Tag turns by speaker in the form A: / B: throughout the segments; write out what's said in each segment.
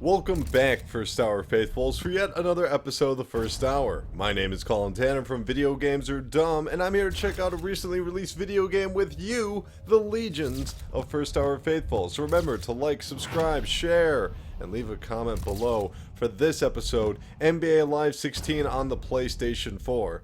A: Welcome back, First Hour Faithfuls, for yet another episode of the First Hour. My name is Colin Tanner from Video Games Are Dumb, and I'm here to check out a recently released video game with you, the legions of First Hour Faithfuls. So remember to like, subscribe, share, and leave a comment below for this episode, NBA Live 16 on the PlayStation 4.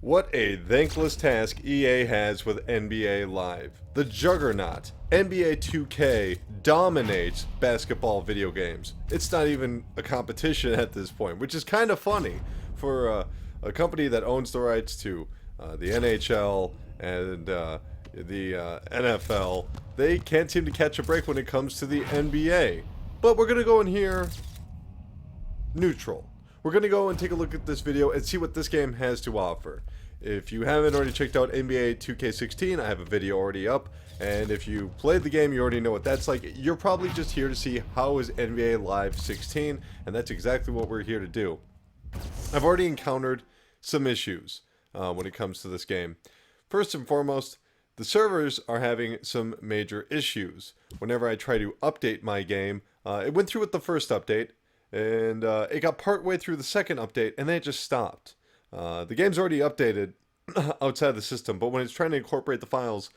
A: What a thankless task EA has with NBA Live. The juggernaut, NBA 2K, dominates basketball video games. It's not even a competition at this point, which is kind of funny for a company that owns the rights to the NHL and the NFL. They can't seem to catch a break when it comes to the NBA. But we're going to go in here neutral. We're going to go and take a look at this video and see what this game has to offer. If you haven't already checked out NBA 2K16, I have a video already up. And if you played the game, you already know what that's like. You're probably just here to see how is NBA Live 16, and that's exactly what we're here to do. I've already encountered some issues when it comes to this game. First and foremost, the servers are having some major issues. Whenever I try to update my game, it went through with the first update, and it got partway through the second update, and then it just stopped. The game's already updated outside the system, but when it's trying to incorporate the files,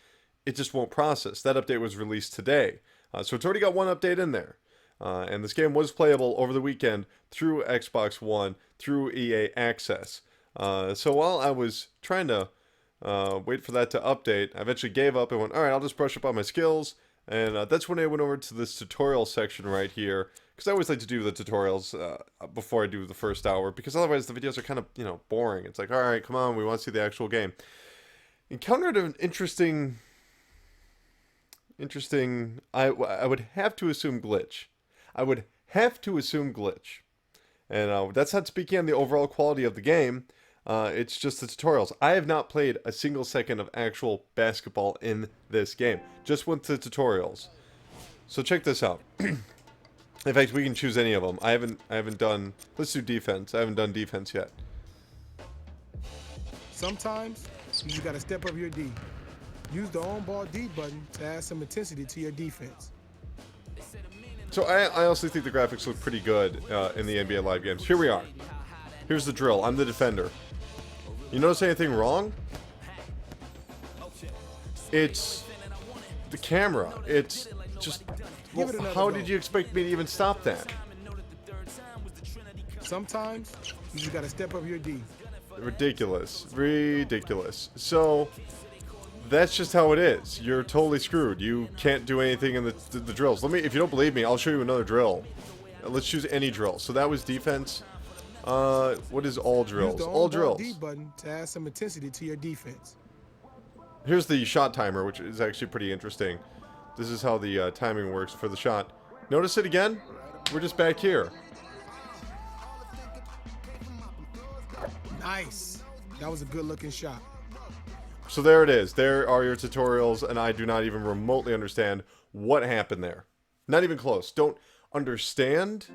A: it just won't process. That update was released today. So it's already got one update in there. And this game was playable over the weekend through Xbox One, through EA Access. So while I was trying to wait for that to update, I eventually gave up and went, alright, I'll just brush up on my skills. And that's when I went over to this tutorial section right here. Because I always like to do the tutorials before I do the first hour. Because otherwise the videos are kind of, boring. It's like, alright, come on, we want to see the actual game. Encountered an interesting, I would have to assume glitch. And that's not speaking on the overall quality of the game. It's just the tutorials. I have not played a single second of actual basketball in this game. Just went to tutorials. So check this out. In fact, we can choose any of them. I haven't done. Let's do defense. I haven't done defense yet.
B: Sometimes you just gotta step up your D. Use the on-ball D button to add some intensity to your defense.
A: So I honestly think the graphics look pretty good in the NBA Live games. Here we are. Here's the drill. I'm the defender. You notice anything wrong? It's the camera. It's just... Well, how did you expect me to even stop that?
B: Sometimes you just gotta step up your D.
A: Ridiculous. So... that's just how it is. You're totally screwed. You can't do anything in the drills. If you don't believe me, I'll show you another drill. Let's choose any drill. So that was defense. What is all drills? All drills.
B: D button to add some intensity to your defense.
A: Here's the shot timer, which is actually pretty interesting. This is how the timing works for the shot. Notice it again? We're just back here.
B: Nice. That was a good-looking shot.
A: So there it is. There are your tutorials, and I do not even remotely understand what happened there. Not even close. Don't understand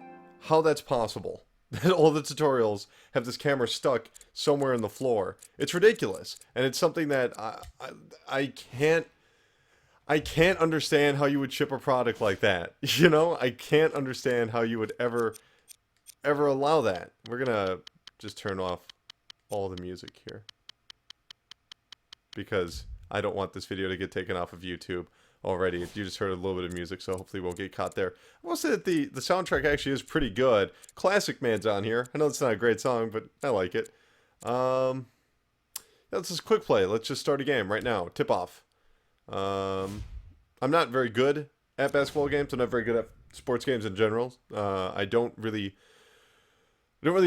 A: how that's possible. That all the tutorials have this camera stuck somewhere in the floor. It's ridiculous, and it's something that I can't understand how you would ship a product like that. I can't understand how you would ever allow that. We're gonna just turn off all the music here, because I don't want this video to get taken off of YouTube already. You just heard a little bit of music, so hopefully we won't get caught there. I will say that the soundtrack actually is pretty good. Classic Man's on here. I know it's not a great song, but I like it. Let's just quick play. Let's just start a game right now. Tip off. I'm not very good at basketball games. I'm not very good at sports games in general. I don't really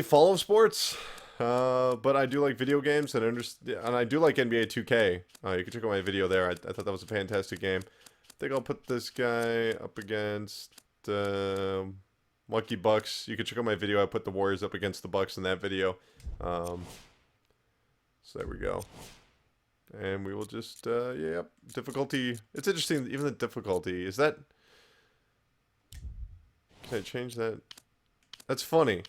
A: follow sports. But I do like video games, and I do like NBA 2K. You can check out my video there. I thought that was a fantastic game. I think I'll put this guy up against Lucky Bucks. You can check out my video. I put the Warriors up against the Bucks in that video. So there we go. And we will just, difficulty. It's interesting, even the difficulty. Is that... Can I change that? That's funny.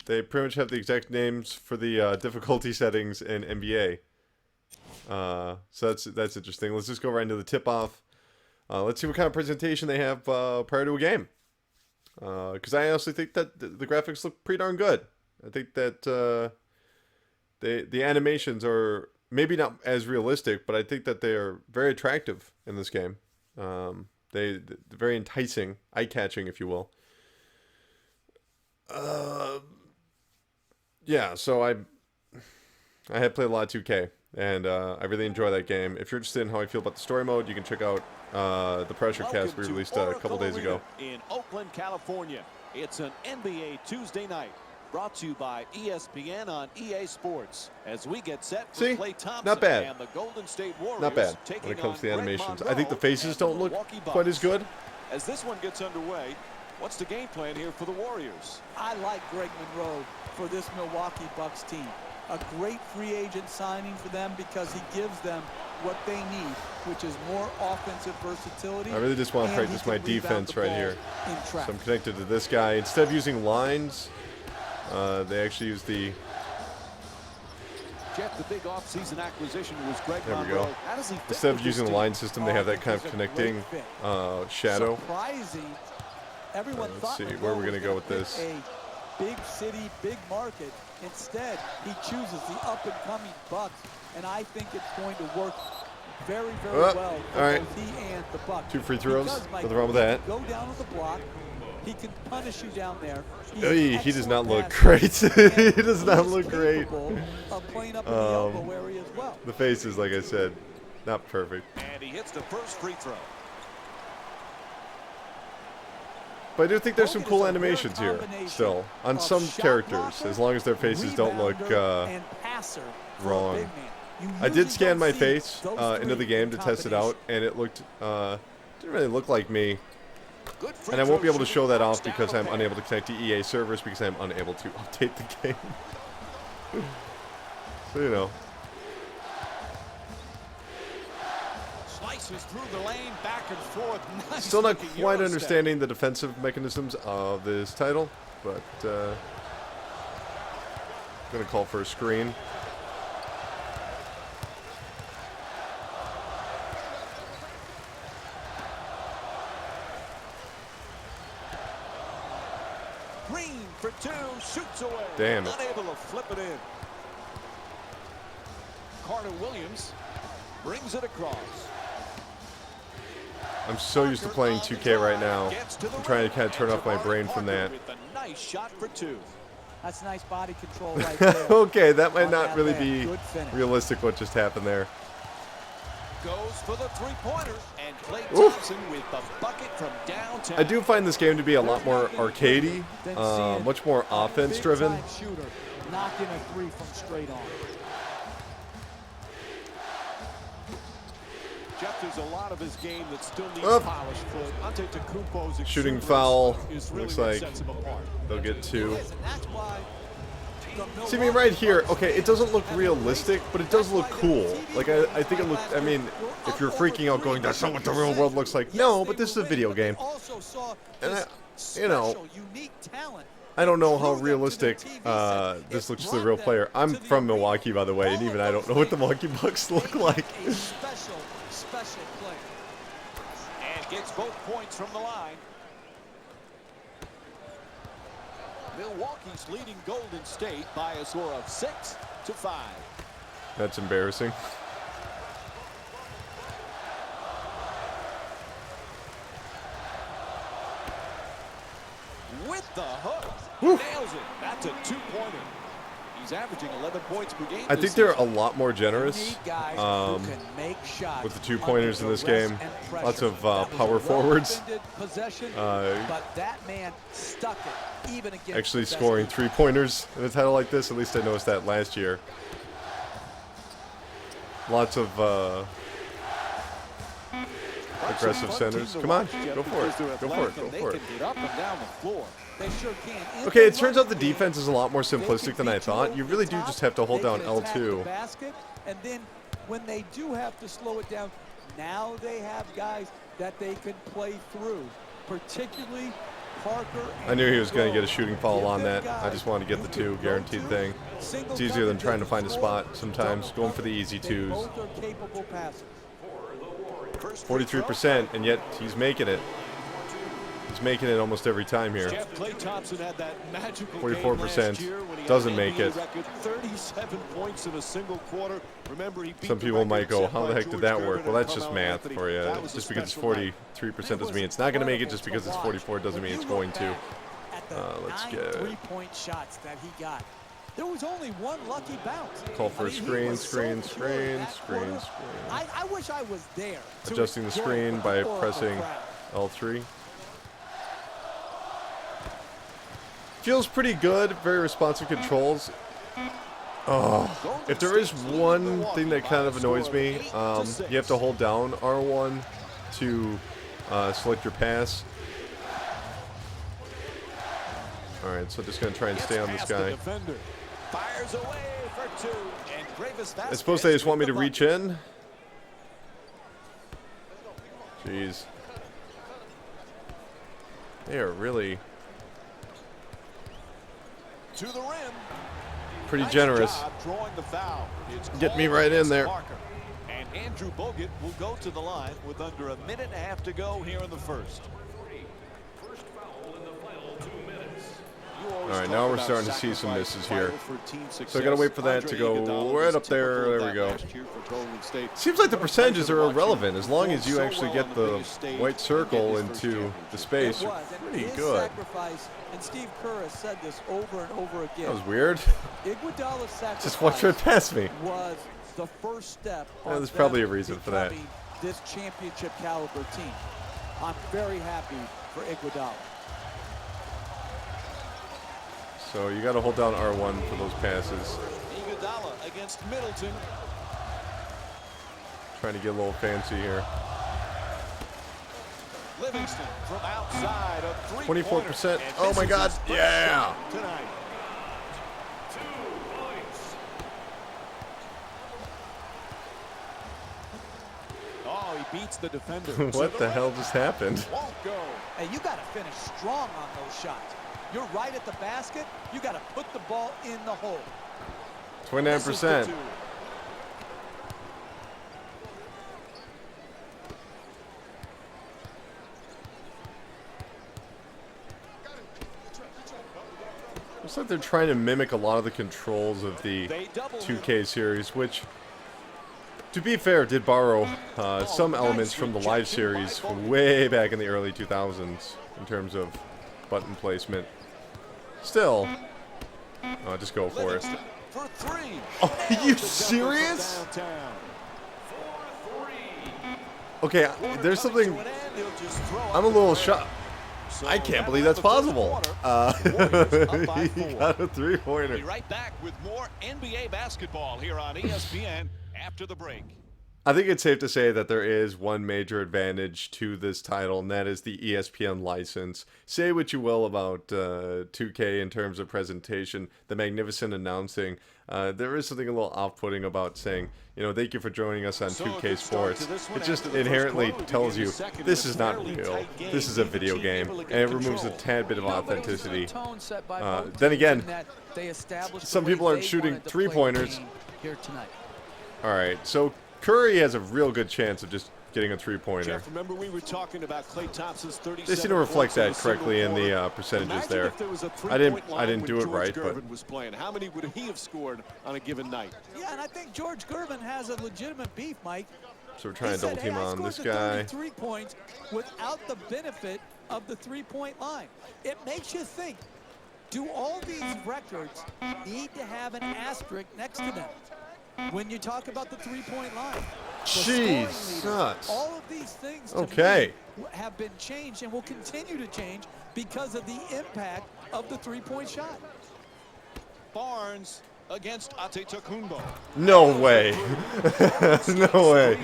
A: They pretty much have the exact names for the difficulty settings in NBA. So that's interesting. Let's just go right into the tip-off. Let's see what kind of presentation they have prior to a game. Because I honestly think that the graphics look pretty darn good. I think that the animations are maybe not as realistic, but I think that they are very attractive in this game. They're very enticing, eye-catching, if you will. Yeah, so I have played a lot of 2K, and I really enjoy that game. If you're interested in how I feel about the story mode, you can check out the Pressure Cast we released a couple days ago.
C: In Oakland, California, it's an NBA Tuesday night, brought to you by ESPN on EA Sports. As we get set for Klay Thompson
A: not bad.
C: And the Golden State Warriors,
A: not bad when it comes to the animations. I think the faces don't look quite as good.
C: As this one gets underway, what's the game plan here for the Warriors?
D: I like Greg Monroe for this Milwaukee Bucks team. A great free agent signing for them because he gives them what they need, which is more offensive versatility.
A: I really just want to practice my defense right here. So I'm connected to this guy. Instead of using lines, they actually use the...
C: Jeff, the big offseason acquisition was Greg
A: There we
C: Monroe.
A: go.
C: How does he fit
A: Instead
C: with
A: of using
C: this
A: the
C: team?
A: line system, they have that kind of connecting shadow.
D: Surprising. Everyone
A: Let's
D: thought
A: see,
D: Monroe
A: where we're
D: was
A: going to go with
D: pick
A: this.
D: A big city, big market. Instead, he chooses the up-and-coming Bucks, and I think it's going to work very, very well for
A: all right.
D: both he and the Bucks.
A: 2 free throws.
D: Because, Mike,
A: Nothing wrong with that.
D: Go down to the block. He can punish you down there.
A: He does not look great. He does not look great.
D: Of playing up in the elbow area as well.
A: The faces, like I said, not perfect.
C: And he hits the first free throw.
A: But I do think there's some cool animations here, still, on some characters, as long as their faces don't look wrong. I did scan my face into the game to test it out, and it looked, didn't really look like me. And I won't be able to show that off because I'm unable to connect to EA servers because I'm unable to update the game. So, you know.
C: Slices through the lane, back and forth. Nice.
A: Still not quite understanding the defensive mechanisms of this title, but I'm going to call for a screen.
C: Green for two, shoots away.
A: Damn it.
C: Unable to flip it in. Carter Williams brings it across.
A: I'm so used to playing 2K right now. I'm trying to kind of turn off my brain from that.
C: With a nice shot for two.
D: That's nice body control right there.
A: Okay, that might not really be realistic what just happened there.
C: Goes for the three-pointer, and Klay Thompson with the bucket from downtown.
A: I do find this game to be a lot more arcadey, much more offense-driven.
D: Shooter knocking a three from straight on.
C: Jeff, there's a lot of his game that still needs polish. For Antetokounmpo's
A: Shooting foul.
C: really
A: Looks like
C: sets him apart.
A: they'll get two.
D: That's why
A: See, I mean, right here, okay, it doesn't look realistic, but it does look cool. Like, I think it looks, I mean, if you're freaking out going, that's not what the real world looks like. No, but this is a video game. And, you know, I don't know how realistic this looks to the real player. I'm from Milwaukee, by the way, and even I don't know what the Milwaukee Bucks look like.
D: Special player.
C: And gets both points from the line. Milwaukee's leading Golden State by a score of 6-5.
A: That's embarrassing.
C: With the hook.
A: Woo.
C: Nails it. That's a two-pointer. He's averaging 11 points per game.
A: I think they're a lot more generous with the two-pointers in this game. Lots of power forwards.
D: But that man stuck it, even against
A: Actually scoring three-pointers in a title like this. At least I noticed that last year. Lots of aggressive centers. Come on, go for it. Go for it. Go for it.
C: Get up and down the floor.
D: They sure can.
A: Okay, it turns out the defense is a lot more simplistic than I thought. You really do just have to hold down L2.
D: Basket, and then when they do have to slow it down, now they have guys that they can play through, particularly Parker.
A: I knew he was going to get a shooting foul on that. I just wanted to get the two, guaranteed thing. It's easier than trying to find a spot sometimes, going for the easy twos.
D: Both are capable passers.
A: 43%, and yet he's making it. He's making it almost every time here. 44% doesn't make it.
C: 37 points in a single quarter. Remember, he beat
A: Some people might go, how the heck did that work? Well, that's just
C: Carmelo
A: math
C: Anthony.
A: for you.
C: That was
A: Just
C: a
A: because it's
C: special night.
A: 43% doesn't mean it's not going to make it. Just because it's 44 doesn't mean it's going to. Let's get
D: 3-point shots that he got. There was only one lucky bounce.
A: Call for a
D: he
A: screen,
D: was so
A: screen,
D: good
A: screen,
D: that
A: screen,
D: quarter.
A: screen.
D: I wish I was there. to
A: Adjusting the
D: enjoy
A: screen
D: the
A: by
D: aura of
A: pressing
D: crowd.
A: L3. Feels pretty good. Very responsive controls. Oh, if there is one thing that kind of annoys me, you have to hold down R1 to select your pass. Alright, so just going to try and stay on this guy.
C: Fires away for two, and
A: I suppose they just want me to reach in. Jeez. They are really
C: to the rim.
A: pretty generous.
C: Drawing the foul.
A: Get me right in there.
C: And Andrew Bogut will go to the line with under a minute and a half to go here in the first.
A: All right, now we're starting to see some misses here. So I gotta wait for that to go right up there. There we go. Seems like the percentages are irrelevant as long as you actually get the white circle into the space. You're pretty good.
D: Sacrifice, and Steve Kerr has said this over and over again.
A: That was weird.
D: Iguodala's sacrifice
A: Just walked right past me.
D: was the first step.
A: Yeah,
D: on
A: there's probably a
D: them
A: reason for that.
D: becoming this championship caliber team. I'm very happy for Iguodala.
A: So you got to hold down R1 for those passes.
C: Iguodala against Middleton.
A: Trying to get a little fancy here.
C: Livingston from outside of
A: 24%. Oh my God! Yeah.
C: Tonight. Oh, he beats the defender.
A: What the hell just happened?
C: Won't go.
D: Hey, you got to finish strong on those shots. You're right at the basket. You got to put the ball in the hole.
A: 29%. Looks like they're trying to mimic a lot of the controls of the 2K series, which, to be fair, did borrow some elements from the live series from way back in the early 2000s in terms of button placement. Still, just go for it. Oh, are you serious? Okay, there's something. I'm a little shocked. I can't believe that's possible. He got a three-pointer.
C: Be right back with more NBA basketball here on ESPN after the break.
A: I think it's safe to say that there is one major advantage to this title, and that is the ESPN license. Say what you will about 2K in terms of presentation, the magnificent announcing. There is something a little off-putting about saying, you know, thank you for joining us on 2K Sports. It just inherently tells you this is not real. This is a video game, and it removes a tad bit of authenticity. Then again, some people aren't shooting three-pointers. All right, so Curry has a real good chance of just getting a three-pointer.
C: Jeff, remember we were talking about Klay Thompson's 37
A: They seem to reflect that
C: points in a
A: correctly in
C: single
A: the
C: quarter.
A: percentages
C: Imagine
A: there.
C: if there was a
A: I didn't
C: when
A: do it
C: George
A: right,
C: Gervin
A: but
C: was playing. How many would he have scored on a given night?
D: Yeah, and I think George Gervin has a legitimate beef, Mike.
A: so we're trying to double team on this guy.
D: 3 points without the benefit of the three-point line. It makes you think, do all these records need to have an asterisk next to them when you talk about the three-point line?
A: Jesus.
D: All of these things to
A: Okay.
D: me have been changed and will continue to change because of the impact of the three-point shot.
C: Barnes against Antetokounmpo.
A: No way. No way.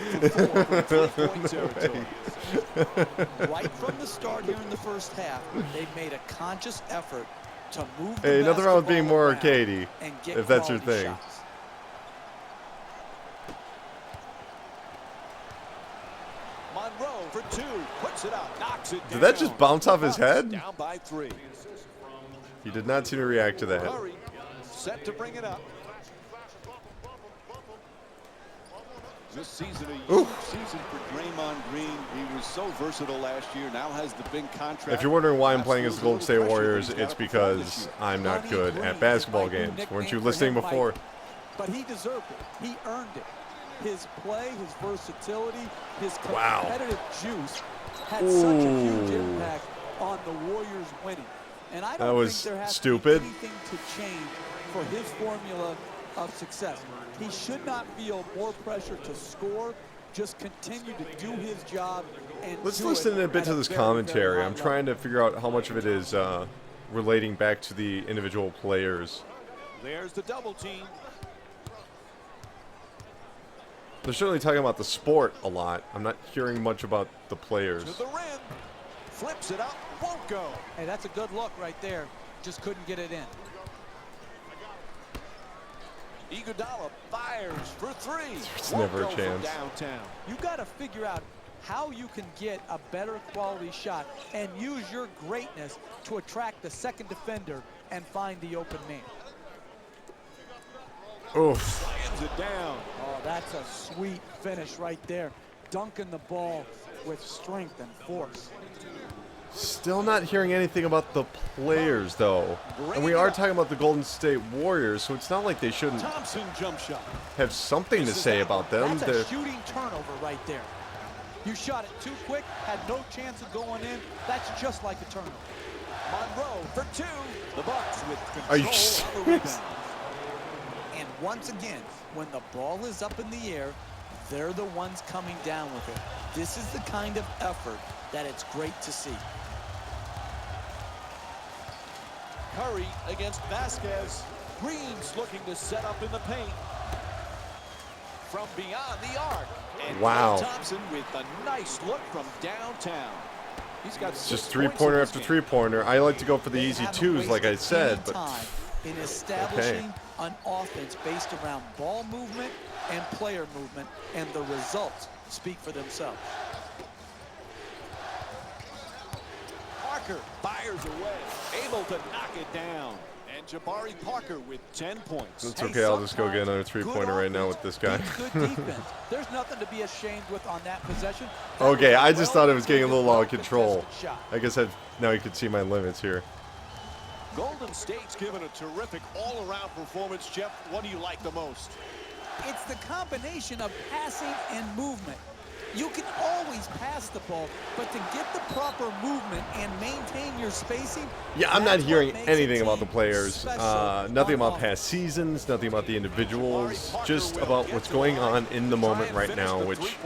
D: Right from the start here in the first half, they've made a conscious effort to move the
A: Hey, nothing wrong with being
D: basketball
A: more
D: around
A: arcadey,
D: and get
A: if that's your
D: quality
A: thing.
D: shots.
C: Monroe for two, puts it up, knocks it down.
A: Did that just bounce off his head?
C: Down by 3.
A: He did not seem to react to that.
C: Murray set to bring it up. This season, a huge season for Draymond Green. He was so versatile last year. Now has the big contract.
A: If you're wondering why I'm playing as the Golden State Warriors, it's because I'm not good at basketball games. Weren't you listening before?
D: But he deserved it. He earned it. His play, his versatility, his
A: Wow.
D: competitive juice had such a huge impact on the Warriors winning. And I don't think there has to be anything to change for his formula of success. He should not feel more pressure to score, just continue to do his job. And
A: let's listen a bit to this commentary. I'm trying to figure out how much of it is relating back to the individual players.
C: There's the double team.
A: They're certainly talking about the sport a lot. I'm not hearing much about the players.
C: To the rim. Flips it up. Won't go.
D: Hey, that's a good look right there. Just couldn't get it in.
C: Iguodala fires for three.
A: There's never a chance.
C: Downtown.
D: You got to figure out how you can get a better quality shot and use your greatness to attract the second defender and find the open man.
A: Oof.
C: Slams it down.
D: Oh, that's a sweet finish right there. Dunking the ball with strength and force.
A: Still not hearing anything about the players, though. And we are talking about the Golden State Warriors, so it's not like they shouldn't
C: Thompson jump shot.
A: have something to say about them.
D: That's a shooting turnover right there. You shot it too quick, had no chance of going in. That's just like a turnover.
C: Monroe for two. The Bucks with
A: Are you
C: control on the rebound.
D: And once again, when the ball is up in the air, they're the ones coming down with it. This is the kind of effort that it's great to see.
C: Curry against Vasquez. Green's looking to set up in the paint. From beyond the arc. And
A: wow.
C: Thompson with a nice look from downtown. He's got
A: just three-pointer after three-pointer. I like to go for the easy twos, like I said, but
D: in establishing an offense based around ball movement and player movement, and the results speak for themselves.
C: Parker fires away, able to knock it down. And Jabari Parker with 10 points.
A: It's okay, I'll just go get another three-pointer right now with this guy.
D: Good defense. There's nothing to be ashamed with on that possession.
A: Okay, I just thought it was getting a little out of control. I guess now you can see my limits here.
C: Golden State's given a terrific all-around performance. Jeff, what do you like the most?
D: It's the combination of passing and movement. You can always pass the ball, but to get the proper movement and maintain your spacing.
A: Yeah, I'm not hearing anything about the players. Nothing about past seasons, nothing about the individuals, just about what's going on in the moment right now, which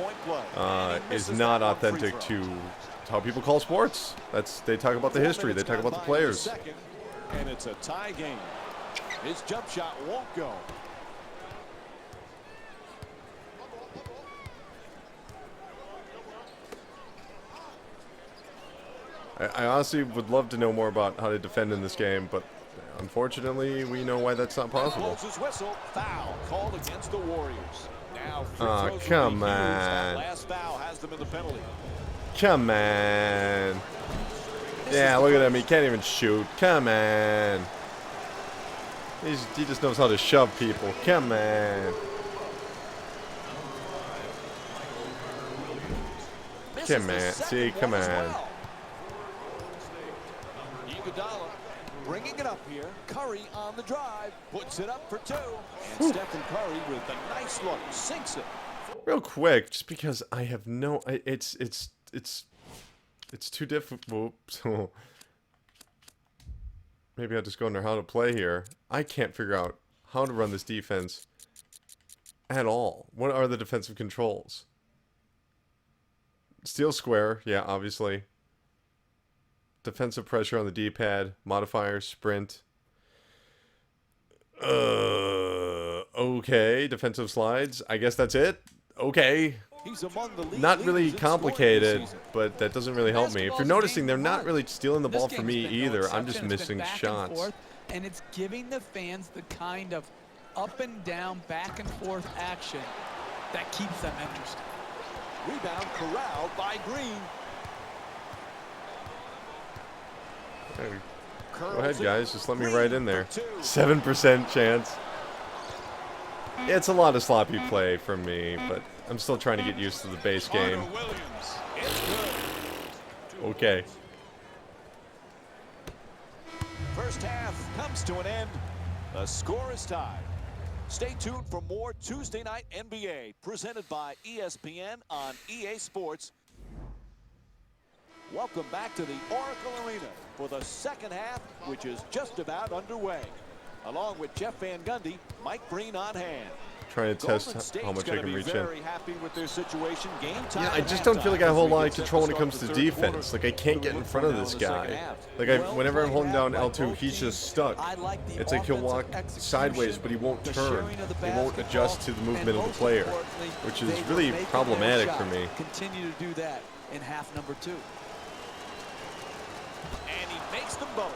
A: is not authentic to how people call sports. They talk about the history, they talk about the players.
C: And it's a tie game. His jump shot won't go.
A: I honestly would love to know more about how to defend in this game, but unfortunately, we know why that's not possible.
C: Blows his whistle. Foul called against the Warriors. Now
A: oh, come on.
C: Last foul has them in the penalty.
A: Come on. Yeah, look at him. He can't even shoot. Come on. He just knows how to shove people. Come on. Come on. See, come on.
C: Iguodala bringing it up here. Curry on the drive. Puts it up for two. And Stephen Curry with a nice look. Sinks it.
A: Real quick, just because I have no... It's too difficult. So maybe I'll just go under how to play here. I can't figure out how to run this defense at all. What are the defensive controls? Steal square, yeah, obviously. Defensive pressure on the D-pad. Modifier, sprint. Okay. Defensive slides. I guess that's it. Okay.
C: He's among the league
A: not really complicated,
C: this
A: but that doesn't really help me. If you're noticing, they're not really stealing the ball from me either. I'm just missing shots.
D: And it's giving the fans the kind of up and down, back and forth action that keeps them interested.
C: Rebound corralled by Green.
A: Hey, go ahead, guys. Just let me right in there. 7% chance. It's a lot of sloppy play from me, but I'm still trying to get used to the base game. Okay.
C: First half comes to an end. The score is tied. Stay tuned for more Tuesday Night NBA presented by ESPN on EA Sports. Welcome back to the Oracle Arena for the second half, which is just about underway. Along with Jeff Van Gundy, Mike Breen on hand.
A: Trying to test how much I can reach in.
C: Very happy with their situation. Game time.
A: Yeah, I just don't feel like I have a whole lot of control when it comes to defense. Like, I can't get in front of this guy. Like, whenever I'm holding down L2, he's just stuck. It's like he'll walk sideways, but he won't turn. He won't adjust to the movement of the player, which is really problematic for me.
D: Continue to do that in half number 2.
C: And he makes them both.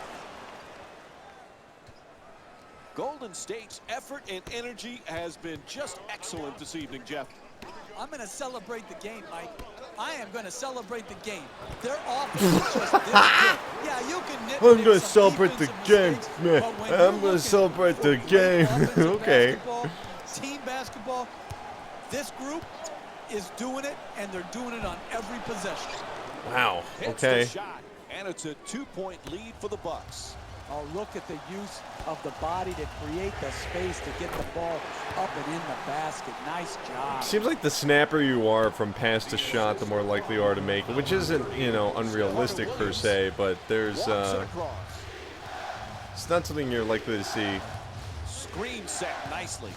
C: Golden State's effort and energy has been just excellent this evening, Jeff.
D: I'm going to celebrate the game, Mike. I am going to celebrate the game. Their offense is just this good. Yeah, you can nitpick.
A: I'm going to celebrate the game, man. I'm going to celebrate the game. Okay.
D: Team basketball, this group is doing it, and they're doing it on every possession.
A: Wow.
C: Hits
A: Okay.
C: the shot, and it's a 2-point lead for the Bucks.
D: Oh, look at the use of the body to create the space to get the ball up and in the basket. Nice job.
A: Seems like the snapper you are from pass to shot, the more likely you are to make it, which isn't, you know, unrealistic per se, but there's, it's not something you're likely to see.
C: Screen set nicely.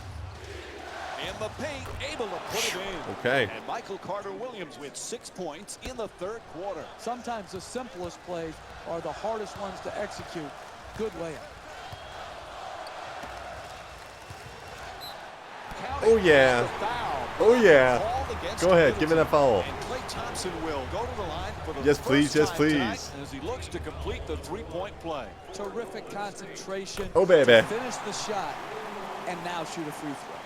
C: In the paint, able to put it in.
A: Okay.
C: And Michael Carter-Williams with 6 points in the third quarter.
D: Sometimes the simplest plays are the hardest ones to execute. Good layup.
A: Oh, yeah. Oh, yeah. Go ahead. Give me that foul.
C: And Klay Thompson will go to the line for the
A: Yes, please.
C: first
A: Yes,
C: time
A: please.
C: tonight as he looks to complete the three-point play.
D: Terrific concentration.
A: Oh, baby.
D: To finish the shot and now shoot a free throw.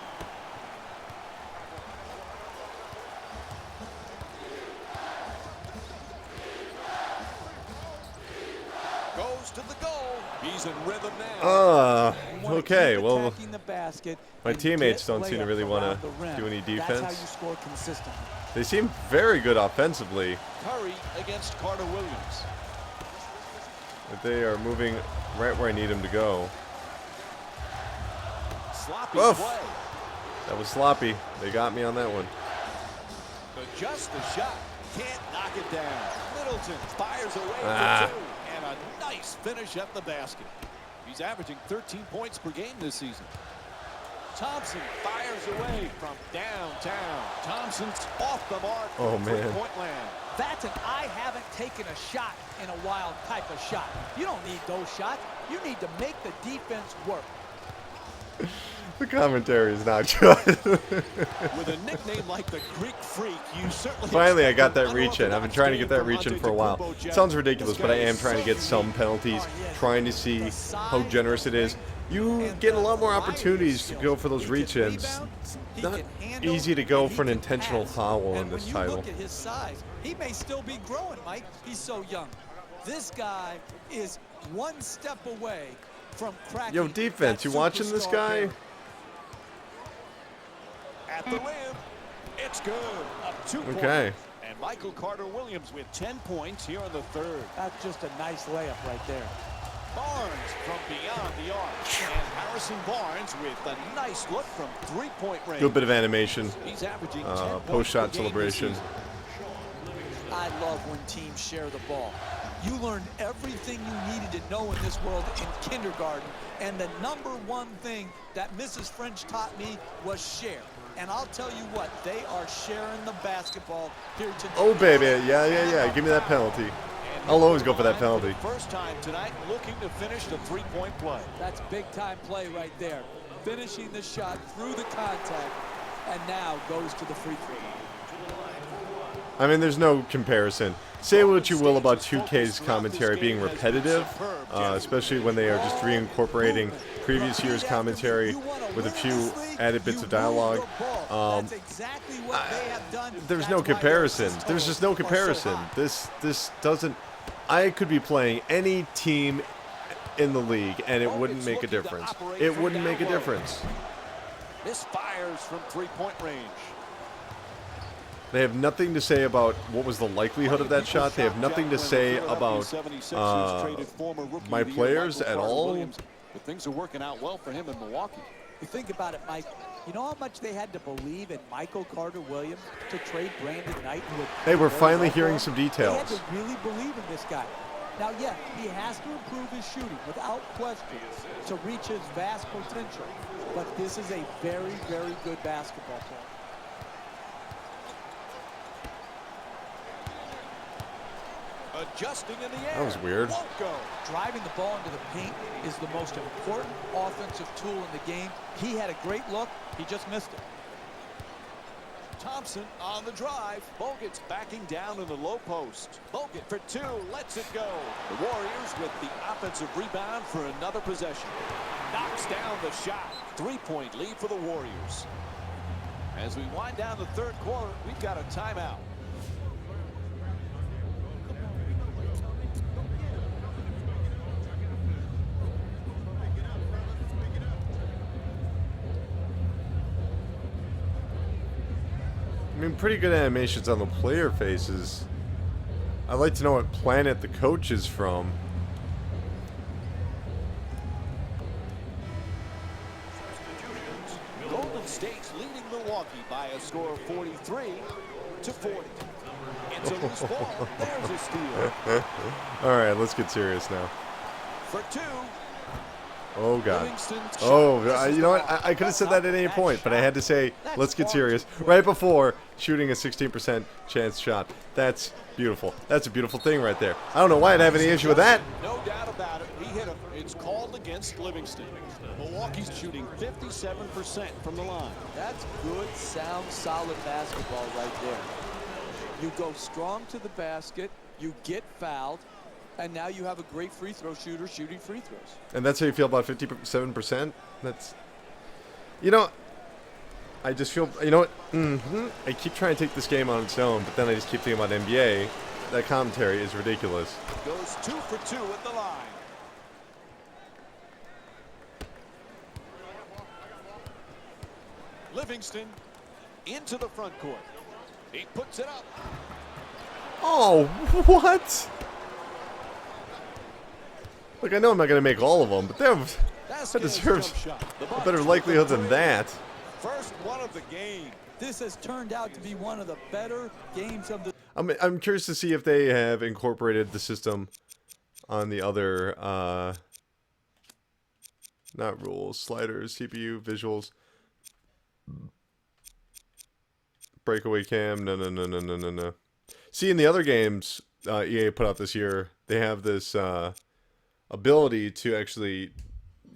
C: Goes to the goal. He's in rhythm now.
A: Okay. Well,
D: The basket
A: my
D: and
A: teammates
D: get
A: don't seem to really
D: layups
A: want
D: around the
A: to
D: rim.
A: do any
D: That's how you
A: defense.
D: score consistently.
A: They seem very good offensively,
C: Curry against Carter-Williams.
A: but they are moving right where I need them to go.
C: Sloppy
A: Oof.
C: play.
A: That was sloppy. They got me on that one.
C: Just the shot. Can't knock it down. Middleton fires away
A: Ah.
C: for 2. And a nice finish at the basket. He's averaging 13 points per game this season. Thompson fires away from downtown. Thompson's off the mark.
A: Oh,
C: from
A: man.
C: three-point land.
D: That's an I haven't taken a shot in a while type of shot. You don't need those shots. You need to make the defense work.
A: The commentary is not good.
C: With a nickname like the Greek Freak, you certainly.
A: Finally, I got that
C: expect
A: reach in. I've been trying to get that reach in for a while. It sounds ridiculous, but I am trying to get some penalties, trying to see how generous it is. You get a lot more opportunities to go for those reach-ins. Not easy to go for an intentional foul in this title.
D: Look at his size. He may still be growing, Mike. He's so young. This guy is one step away from cracking.
A: Yo, defense, you watching this guy?
C: At the rim, it's good. Up 2 points.
A: Okay.
C: And Michael Carter-Williams with 10 points here in the third.
D: That's just a nice layup right there.
C: Barnes from beyond the arc. And Harrison Barnes with a nice look from three-point range.
A: Good bit of animation.
C: He's averaging 10 points
A: Post-shot
C: per game this
A: celebration.
C: season.
D: I love when teams share the ball. You learned everything you needed to know in this world in kindergarten, and the number one thing that Mrs. French taught me was share. And I'll tell you what, they are sharing the basketball here today.
A: Oh, baby. Yeah. Give me that penalty. I'll always go for that penalty.
C: First time tonight looking to finish the three-point play.
D: That's big-time play right there. Finishing the shot through the contact, and now goes to the free throw.
A: I mean, there's no comparison. Say what you will about 2K's commentary being repetitive, especially when they are just reincorporating previous year's commentary with a few added bits of dialogue. There's no comparison. There's just no comparison. This doesn't. I could be playing any team in the league, and it wouldn't make a difference. It wouldn't make a difference.
C: Misfires from three-point range.
A: They have nothing to say about what was the likelihood of that shot. They have nothing to say about my players at all.
C: But things are working out well for him in Milwaukee.
D: You think about it, Mike. You know how much they had to believe in Michael Carter-Williams to trade Brandon Knight?
A: Hey, we're finally hearing some details.
D: They had to really believe in this guy. Now, yeah, he has to improve his shooting without question to reach his vast potential. But this is a very, very good basketball player.
C: Adjusting in the air.
A: That was weird.
C: Won't go.
D: Driving the ball into the paint is the most important offensive tool in the game. He had a great look. He just missed it.
C: Thompson on the drive. Bogut's backing down in the low post. Bogut for two. Lets it go. The Warriors with the offensive rebound for another possession. Knocks down the shot. 3-point lead for the Warriors. As we wind down the third quarter, we've got a timeout.
A: I mean, pretty good animations on the player faces. I'd like to know what planet the coach is from.
C: Golden State's leading Milwaukee by a score of 43-40. It's a loose ball. There's a steal.
A: Alright, let's get serious now.
C: For two.
A: Oh, God.
C: Livingston's
A: Oh,
C: shot. This is
A: you know
C: the
A: what?
C: ball.
A: I could have said that at any point, but I had to say, let's get serious. Right before shooting a 16% chance shot. That's beautiful. That's a beautiful thing right there. I don't know why I'd have any issue with that.
C: No doubt about it. He hit him. It's called against Livingston. Milwaukee's shooting 57% from the line.
D: That's good, sound, solid basketball right there. You go strong to the basket, you get fouled, and now you have a great free throw shooter shooting free throws.
A: And that's how you feel about 57%? That's... You know, I just feel... You know what? I keep trying to take this game on its own, but then I just keep thinking about NBA. That commentary is ridiculous.
C: Goes 2 for 2 at the line. Livingston into the front court. He puts it up.
A: Oh, what? Look, I know I'm not going to make all of them, but that deserves a better likelihood than that.
C: First one of the game.
D: This has turned out to be one of the better games of the...
A: I'm curious to see if they have incorporated the system on the other, not rules, sliders, CPU, visuals, breakaway cam, no. See, in the other games EA put out this year, they have this ability to actually,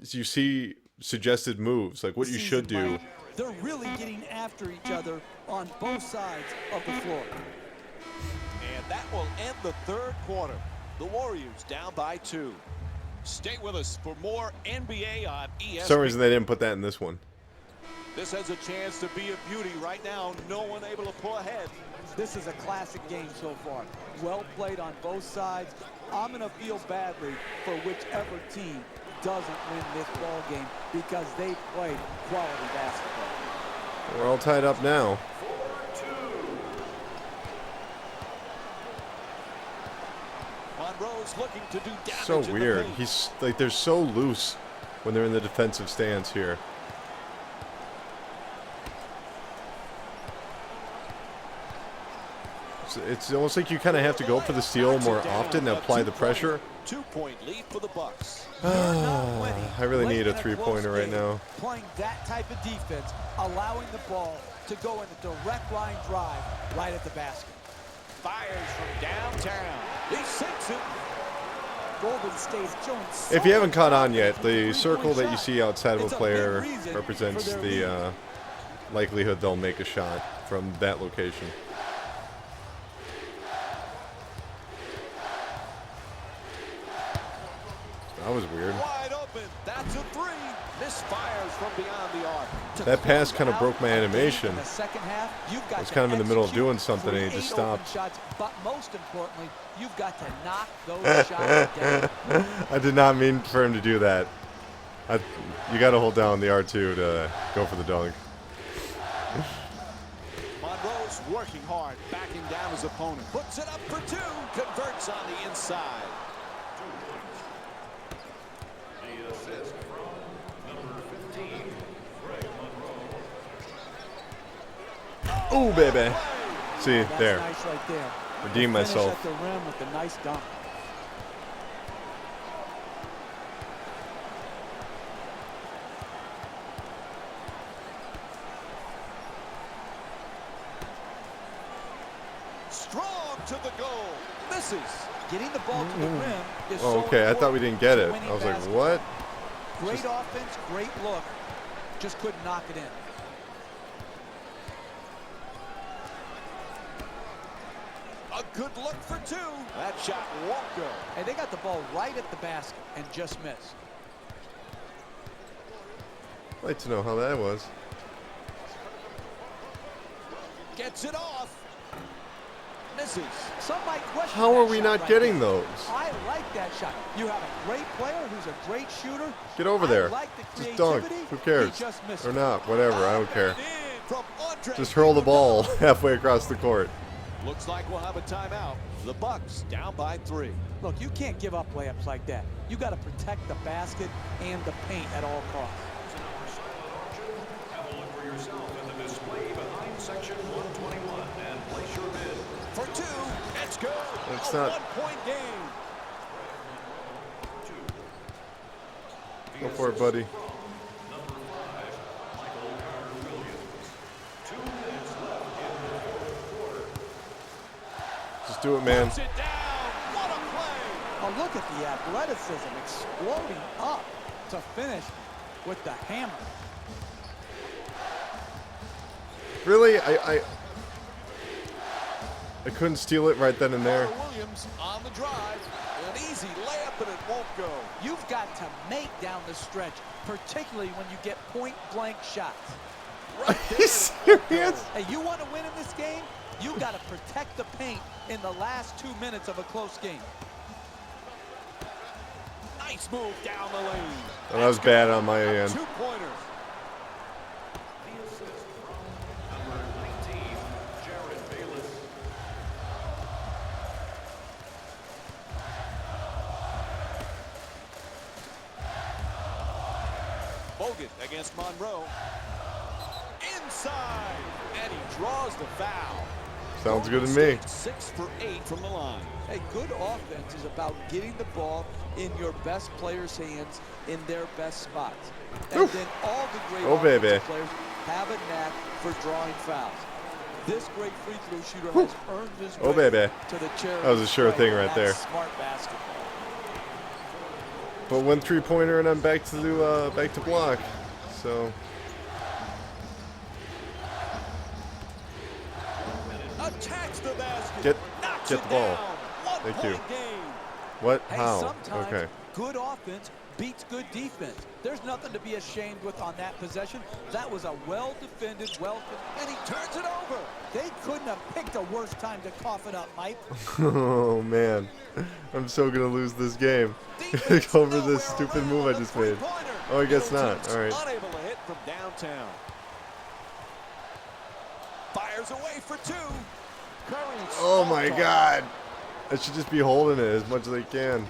A: you see suggested moves, like what you should do.
D: They're really getting after each other on both sides of the floor.
C: And that will end the third quarter. The Warriors down by 2. Stay with us for more NBA on ESPN.
A: For some reason they didn't put that in this one.
C: This has a chance to be a beauty right now. No one able to pull ahead.
D: This is a classic game so far. Well played on both sides. I'm going to feel badly for whichever team doesn't win this ball game because they played quality basketball.
A: We're all tied up now.
C: Monroe's looking to do damage.
A: So
C: in the
A: weird.
C: paint.
A: He's like, they're so loose when they're in the defensive stance here. It's almost like you kind of have to go for the steal more often and apply the pressure.
C: 2-point lead for the Bucks.
A: I really need a three-pointer right now.
D: Playing that type of defense, allowing the ball to go in a direct line drive right at the basket.
C: Fires from downtown. He sinks it.
D: Golden State showing so
A: If you haven't caught on
D: much
A: yet,
D: confidence
A: the
D: with
A: circle that you
D: shot.
A: see outside of
D: It's
A: a
D: a
A: player
D: big reason
A: represents
D: for their
A: the likelihood they'll make a shot from that location. That was weird.
C: Wide open. That's a 3. Misfires from beyond the arc.
A: That pass kind of broke my animation.
D: In the second half, you've got
A: I was
D: to
A: kind of in the middle of
D: execute
A: doing something and he just
D: 3 open
A: stopped.
D: Shots, but most importantly, you've got to knock those shots down.
A: I did not mean for him to do that. You got to hold down the R2 to go for the dunk.
C: Monroe's working hard, backing down his opponent. Puts it up for two. Converts on the inside.
E: The assist from number 15, Greg Monroe.
A: Ooh, baby. See,
D: That's
A: there.
D: nice right there.
A: Redeem
D: Finish
A: myself.
D: at the rim with a nice dunk.
C: Strong to the goal. Misses.
D: Getting the ball to the rim is
A: Oh,
D: so
A: okay, I thought we didn't get it.
D: important
A: I was
D: to
A: like,
D: winning
A: what?
D: basketball. Great offense, great look. Just couldn't knock it in.
C: A good look for two. That shot won't go.
D: And they got the ball right at the basket and just missed.
A: I'd like to know how that was.
C: Gets it off. Misses.
D: Some might question
A: How
D: that
A: are we
D: shot
A: not
D: right
A: getting
D: there.
A: those?
D: I like that shot. You have a great player who's a great shooter.
A: Get over
D: I
A: there.
D: like the
A: Just dunk.
D: creativity.
A: Who cares?
D: He just missed
A: Or
D: it.
A: not. Whatever. I don't care.
C: In from Andre
A: Just hurl the ball
C: Iguodala.
A: halfway across the court.
C: Looks like we'll have a timeout. The Bucks down by 3.
D: Look, you can't give up layups like that. You got to protect the basket and the paint at all costs.
E: Have a look for yourself in the display behind section 121 and place your bid.
C: For two. Let's go.
A: That's
C: a
A: not-
C: 1-point game.
A: Go for it, buddy.
E: Number 5, Michael Carter-Williams. 2 minutes left in the fourth quarter.
A: Just do it, man.
C: Puts it down. What a play.
D: Oh, look at the athleticism exploding up to finish with the hammer.
A: Really? I couldn't steal it right then and there.
C: Williams on the drive. An easy layup, and it won't go.
D: You've got to make down the stretch, particularly when you get point-blank shots.
C: Right
A: Are
C: there,
A: you
C: and it won't go.
A: serious?
D: Hey, you want to win in this game? You got to protect the paint in the last 2 minutes of a close game.
C: Nice move down the lane.
A: Oh, that was bad on my end.
C: 2-pointer.
E: The assist from number 19, Jared Bayless.
C: Bogut against Monroe. Inside. And he draws the foul.
A: Sounds good to
C: Golden
A: me.
C: State 6 for 8 from the line.
D: A good offense is about getting the ball in your best players' hands in their best spots. And then all the great
A: Oh,
D: offensive
A: baby.
D: players have a knack for drawing fouls. This great free throw shooter has earned his
A: Oh,
D: way
A: baby.
D: to the charity
A: That was a sure
D: stripe,
A: thing
D: and
A: right
D: that's
A: there.
D: Smart basketball.
A: But one three-pointer and I'm back to block. So
C: Attacks the basket.
A: Get
C: Knocks
A: the
C: it
A: ball.
C: down.
A: Thank you.
C: 1-point game.
A: what?
D: Hey,
A: How?
D: sometimes
A: Okay.
D: good offense beats good defense. There's nothing to be ashamed with on that possession. That was a well-defended,
C: And he turns it over.
D: They couldn't have picked a worse time to cough it up, Mike.
A: Oh man, I'm so gonna lose this game
C: Defense
A: over
C: nowhere
A: this stupid
C: around
A: move I
C: the
A: just made.
C: three-pointer.
A: Oh, I guess
C: Middleton
A: not. All right.
C: Unable to hit from downtown. Fires away for two. Curry.
A: Oh my God, I should just be holding it as much as I can.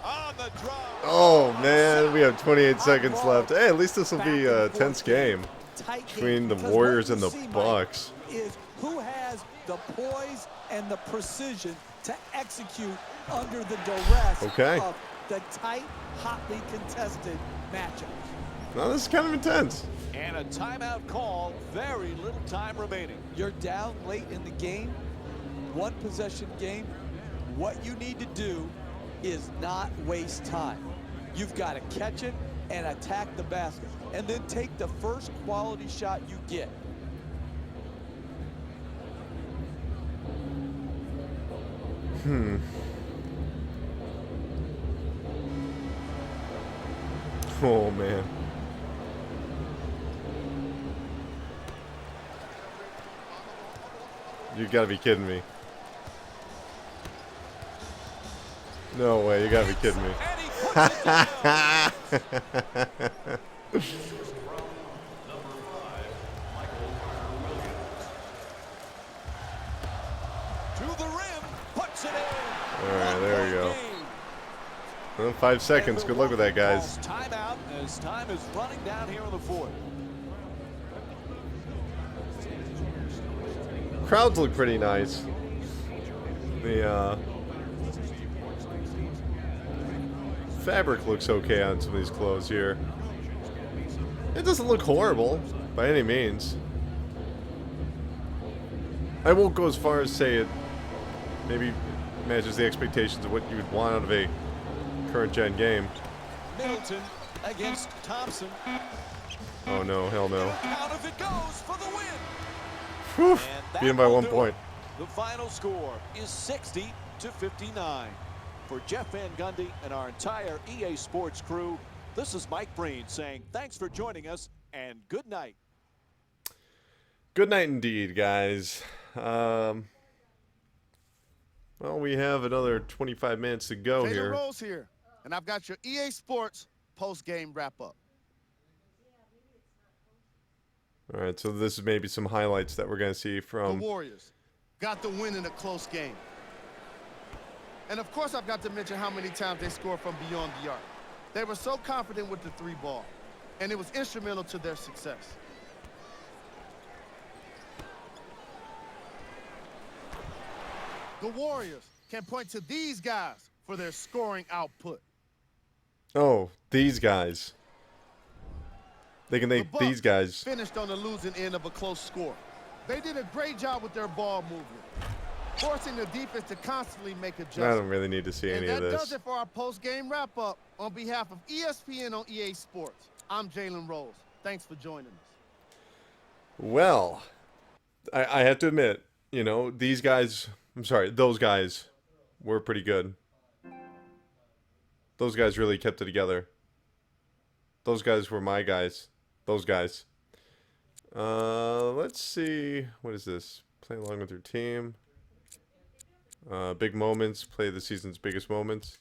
C: On the drive.
A: Oh man, we have 28 seconds left. Hey, at least this will be a tense game
D: Tight game,
A: between the
D: because
A: Warriors
D: what
A: and
D: you
A: the
D: see, Mike,
A: Bucks.
D: is who has the poise and the precision to execute under the duress
A: Okay.
D: of the tight, hotly contested matchup.
A: No, this is kind of intense.
C: And a timeout call. Very little time remaining.
D: You're down late in the game, one possession game. What you need to do is not waste time. You've got to catch it and attack the basket, and then take the first quality shot you get.
A: Oh man. You gotta be kidding me. No way, you gotta be kidding me.
C: And he puts it down.
E: Assist from number 5, Michael Carter-Williams.
A: right, there we go.
C: Game.
A: Well, 5 seconds. Good luck with that, guys.
C: Timeout as time is running down here in the fourth.
A: Crowds look pretty nice. The fabric looks okay on some of these clothes here. It doesn't look horrible by any means. I won't go as far as say it maybe matches the expectations of what you would want out of a current gen game.
C: Middleton against Thompson.
A: Oh no, hell no.
C: Count if it goes for the win.
A: Whew,
C: And
A: beat him by
C: will
A: 1
C: do
A: point.
C: it. The final score is 60-59. For Jeff Van Gundy and our entire EA Sports crew, this is Mike Breen saying thanks for joining us and good night.
A: Good night indeed, guys. Well, we have another 25 minutes to go
F: Jalen
A: here.
F: Rose here, and I've got your EA Sports post-game wrap-up.
A: All right, so this is maybe some highlights that we're going to see
F: The
A: from...
F: Warriors got the win in a close game. And of course, I've got to mention how many times they scored from beyond the arc. They were so confident with the 3 ball, and it was instrumental to their success. The Warriors can point to these guys for their scoring output.
A: Oh, these guys. They can
F: The
A: thank
F: Bucks
A: these guys.
F: finished on the losing end of a close score. They did a great job with their ball movement, forcing the defense to constantly make
A: I
F: adjustments.
A: don't really need to see
F: And
A: any of
F: that
A: this.
F: does it for our post-game wrap-up. On behalf of ESPN on EA Sports, I'm Jalen Rose. Thanks for joining us.
A: Well, I have to admit, you know, these guys... I'm sorry, those guys were pretty good. Those guys really kept it together. Those guys were my guys. Those guys. Let's see. What is this? Play along with your team. Big moments. Play the season's biggest moments.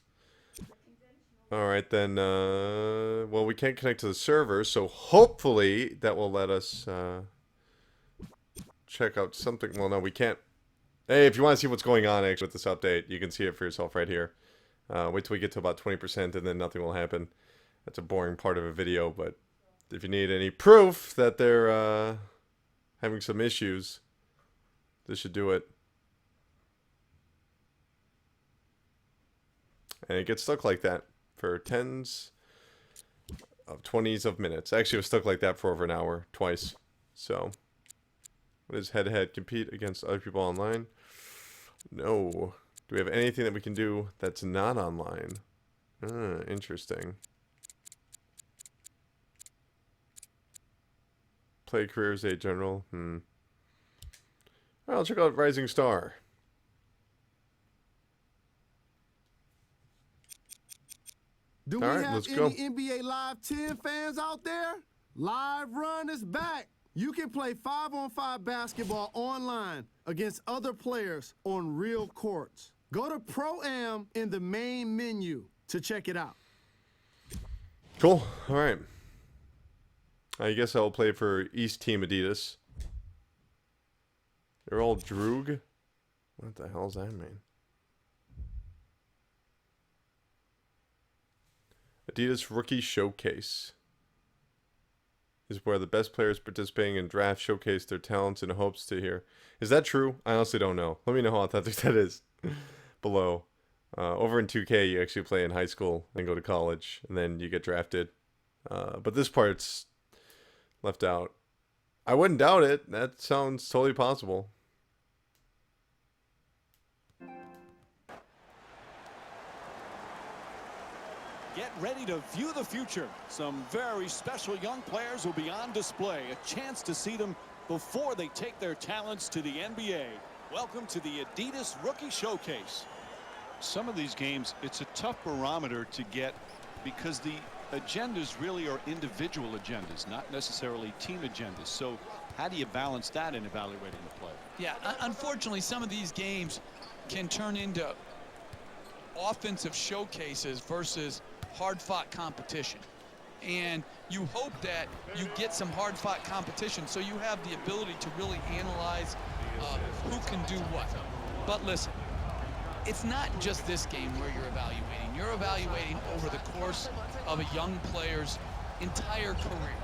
A: Alright then. Well, we can't connect to the server, so hopefully that will let us check out something. Well, no, we can't. Hey, if you want to see what's going on actually with this update, you can see it for yourself right here. Wait till we get to about 20% and then nothing will happen. That's a boring part of a video, but if you need any proof that they're having some issues, this should do it. And it gets stuck like that for tens of 20s of minutes. Actually, it was stuck like that for over an hour, twice. So, what is head-to-head? Compete against other people online? No. Do we have anything that we can do that's not online? Interesting. Play careers, a general. Well, I'll check out Rising Star.
F: Do
A: All
F: we
A: right,
F: have
A: let's
F: any
A: go.
F: NBA Live 10 fans out there? Live Run is back. You can play 5-on-5 basketball online against other players on real courts. Go to Pro-Am in the main menu to check it out.
A: Cool. All right. I guess I'll play for East Team Adidas. They're all Droog. What the hell does that mean? Adidas Rookie Showcase is where the best players participating in draft showcase their talents in hopes to hear. Is that true? I honestly don't know. Let me know how authentic that is below. Over in 2K, you actually play in high school, then go to college, and then you get drafted. But this part's left out. I wouldn't doubt it. That sounds totally possible.
C: Get ready to view the future. Some very special young players will be on display. A chance to see them before they take their talents to the NBA. Welcome to the Adidas Rookie Showcase.
G: Some of these games, it's a tough barometer to get because the agendas really are individual agendas, not necessarily team agendas. So how do you balance that in evaluating the play?
D: Yeah, unfortunately, some of these games can turn into offensive showcases versus hard-fought competition. And you hope that you get some hard-fought competition so you have the ability to really analyze who can do what. But listen,
H: it's not just this game where you're evaluating. You're evaluating over the course of a young player's entire career.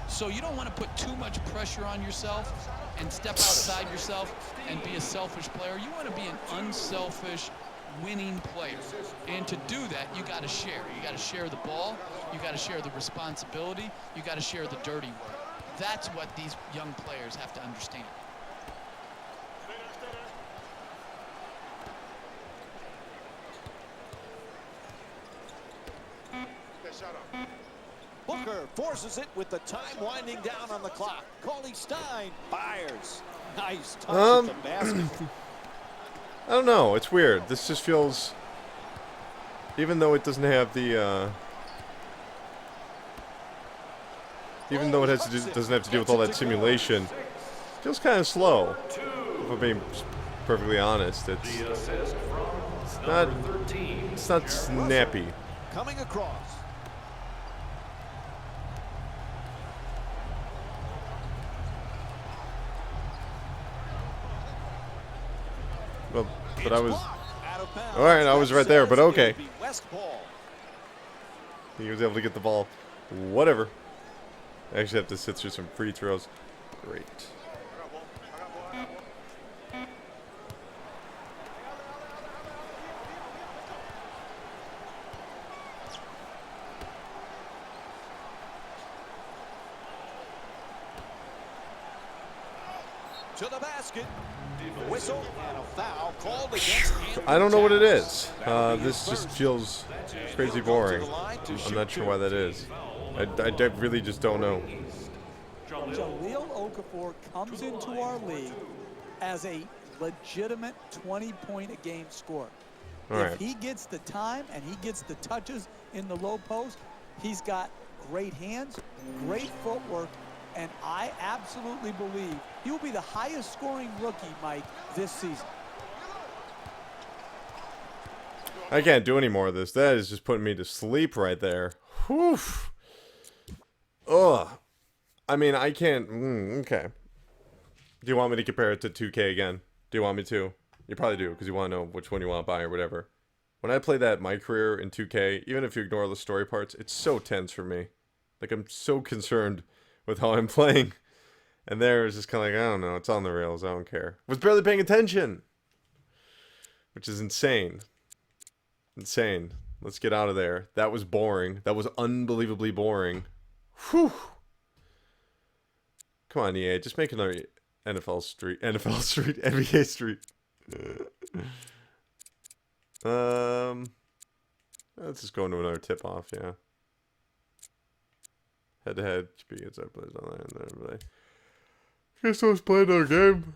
H: So you don't want to put too much pressure on yourself and step outside yourself and be a selfish player. You want to be an unselfish, winning player. And to do that, you got to share. You got to share the ball. You got to share the responsibility. You got to share the dirty work. That's what these young players have to understand.
C: Booker forces it with the time winding down on the clock. Colin Stein fires. Nice touch at the basket.
A: I don't know. It's weird. This just feels, even though it doesn't have the, even though it has to do, doesn't have to do with all that simulation, it feels kind of slow. If I'm being perfectly honest, it's not snappy.
C: Coming across.
A: Well, but I was, all right, I was right there, but okay. He was able to get the ball. Whatever. I actually have to sit through some free throws. Great.
C: To the basket. Whistle and a foul called against Anthony.
A: I don't know what it is. This just feels crazy boring. I'm not sure why that is. I really just don't know.
D: Jahlil Okafor comes into our league as a legitimate 20-point-a-game scorer. If he gets the time and he gets the touches in the low post, he's got great hands, great footwork, and I absolutely believe he will be the highest scoring rookie, Mike, this season.
A: I can't do any more of this. That is just putting me to sleep right there. Whew. Ugh. I mean, I can't. Okay. Do you want me to compare it to 2K again? Do you want me to? You probably do, because you want to know which one you want to buy or whatever. When I play that my career in 2K, even if you ignore the story parts, it's so tense for me. Like, I'm so concerned with how I'm playing. And there it's just kind of like, I don't know, it's on the rails, I don't care. Was barely paying attention. Which is insane. Insane. Let's get out of there. That was boring. That was unbelievably boring. Whew. Come on, EA, just make another NBA Street. Let's just go into another tip-off, yeah. Head-to-head, gets our plays online and everybody. Guess I was playing our game.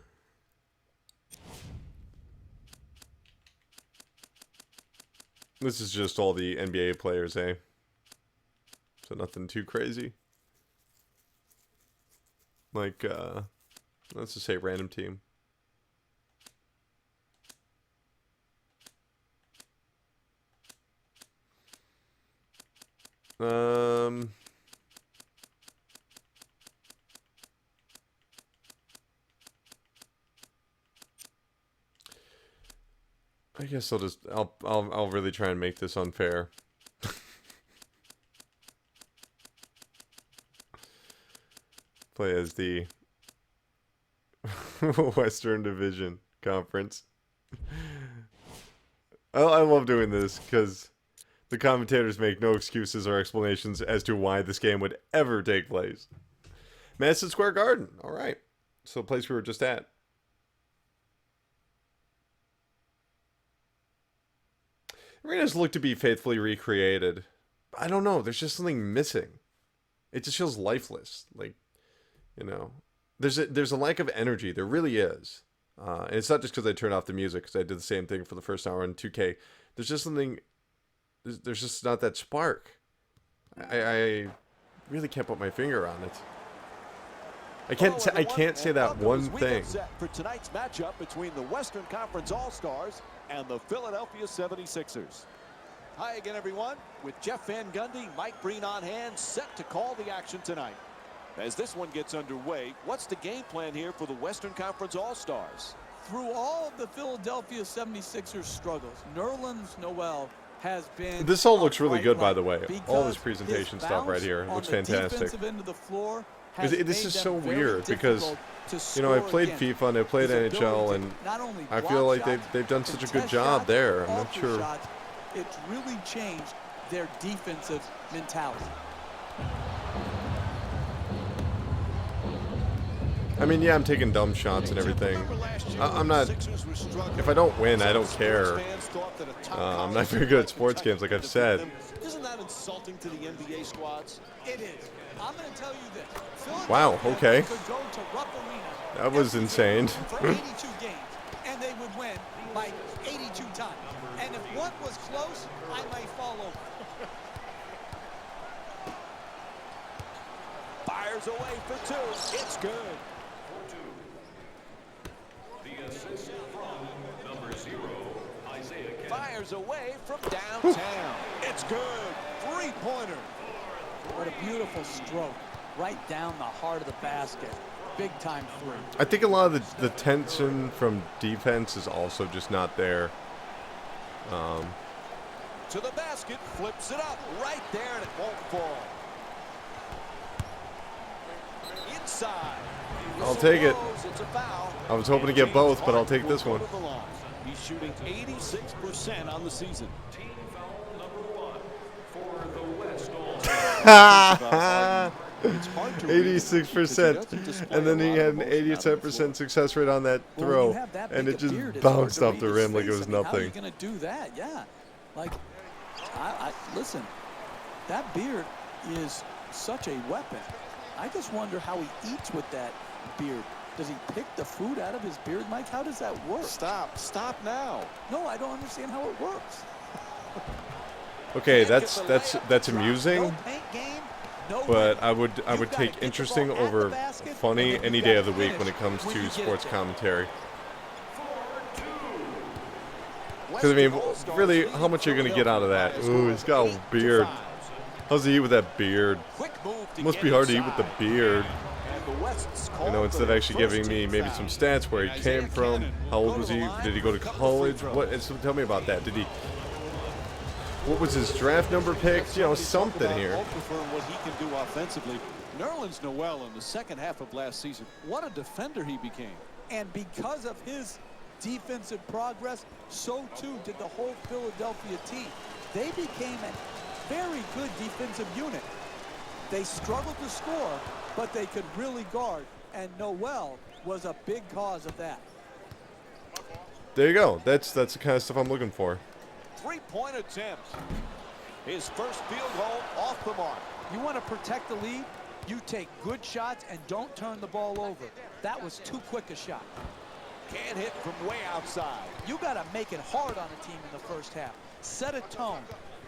A: This is just all the NBA players, eh? So nothing too crazy. Like, let's just say random team. I guess I'll really try and make this unfair. Play as the Western Division Conference. I love doing this because the commentators make no excuses or explanations as to why this game would ever take place. Madison Square Garden. All right. So the place we were just at. Arenas look to be faithfully recreated. I don't know. There's just something missing. It just feels lifeless. Like, you know, there's a lack of energy. There really is. And it's not just because I turned off the music, because I did the same thing for the first hour in 2K. There's just something. There's just not that spark. I really can't put my finger on it. I can't say that one thing.
C: For tonight's matchup between the Western Conference All-Stars and the Philadelphia 76ers. Hi again, everyone. With Jeff Van Gundy, Mike Breen on hand, set to call the action tonight. As this one gets underway, what's the game plan here for the Western Conference All-Stars?
D: through all of the Philadelphia 76ers struggles, Nerlens Noel has been.
A: This all looks really
D: a
A: good, by
D: bright
A: the way.
D: light
A: All this
D: because
A: presentation
D: his
A: stuff right
D: bounce
A: here
D: on
A: looks
D: the
A: fantastic.
D: defensive end of the floor
A: This
D: has
A: is
D: made
A: so
D: them very
A: weird because,
D: difficult to
A: you know, I
D: score
A: played
D: against.
A: FIFA and I played
D: His ability
A: NHL,
D: to
A: and
D: not only
A: I
D: block
A: feel like
D: shots,
A: they've done such a good
D: contest
A: job
D: shots,
A: there. I'm not
D: alter
A: sure.
D: shots. It's really changed their defensive mentality.
A: I mean, yeah, I'm taking dumb shots and everything. I'm not. If I don't win, I don't care. I'm not very good at sports games, like I've said.
C: Isn't that insulting to the NBA squads?
D: It is. I'm going to tell you this.
A: Wow, okay.
D: Could go to Rupp Arena
A: That was insane.
D: for 82 games, and they would win by 82 times. And if one was close, I might fall over.
C: Fires away for two. It's good.
E: The assist from number 0, Isaiah Cannon.
C: Fires away from downtown. It's good. Three-pointer.
D: What a beautiful stroke. Right down the heart of the basket. Big time three.
A: I think a lot of the tension from defense is also just not there.
C: To the basket, flips it up right there, and it won't fall. Inside.
A: I'll take it.
C: It's a foul.
A: I was hoping to get both, but I'll take this one.
C: He's shooting 86% on the season.
E: Team foul number 1 for the West All.
C: It's hard to read because he
A: 86%,
C: doesn't display
A: and then
C: a
A: he
C: lot
A: had
C: of
A: an
C: emotion out on the floor.
A: 87% success rate on that
D: Well, when
A: throw,
D: you have that
A: and
D: big
A: it
D: a
A: just
D: beard, it's hard
A: bounced
D: to
A: off
D: read
A: the
D: his
A: rim like it
D: face.
A: was
D: I mean, How are you
A: nothing.
D: going to do that? Yeah. Like, listen, that beard is such a weapon. I just wonder how he eats with that beard. Does he pick the food out of his beard, Mike? How does that work?
C: Stop now.
D: No, I don't understand how it works.
A: Okay, that's amusing,
D: No paint game, no
A: but
D: win.
A: I would
D: You've gotta
A: take
D: get the
A: interesting
D: ball at the
A: over
D: basket,
A: funny
D: and then
A: any
D: you've
A: day
D: gotta
A: of the week
D: finish
A: when it comes
D: when you
A: to
D: get it
A: sports
D: there.
A: commentary. Because, I mean, really, how much are you going to get out of that? Ooh, he's got a beard. How's he eat with that beard? Must be hard to eat with the beard. You know, instead of actually giving me maybe some stats, where he came from, how old was he, did he go to college, so tell me about that. What was his draft number picked? You know, something here.
C: What he can do offensively. Nerlens Noel in the second half of last season, what a defender he became.
D: And because of his defensive progress, so too did the whole Philadelphia team. They became a very good defensive unit. They struggled to score, but they could really guard, and Noel was a big cause of that.
A: There you go. That's the kind of stuff I'm looking for.
C: Three-point attempt. His first field goal off the mark.
D: You want to protect the lead? You take good shots and don't turn the ball over. That was too quick a shot.
C: Can't hit from way outside.
D: You got to make it hard on a team in the first half. Set a tone.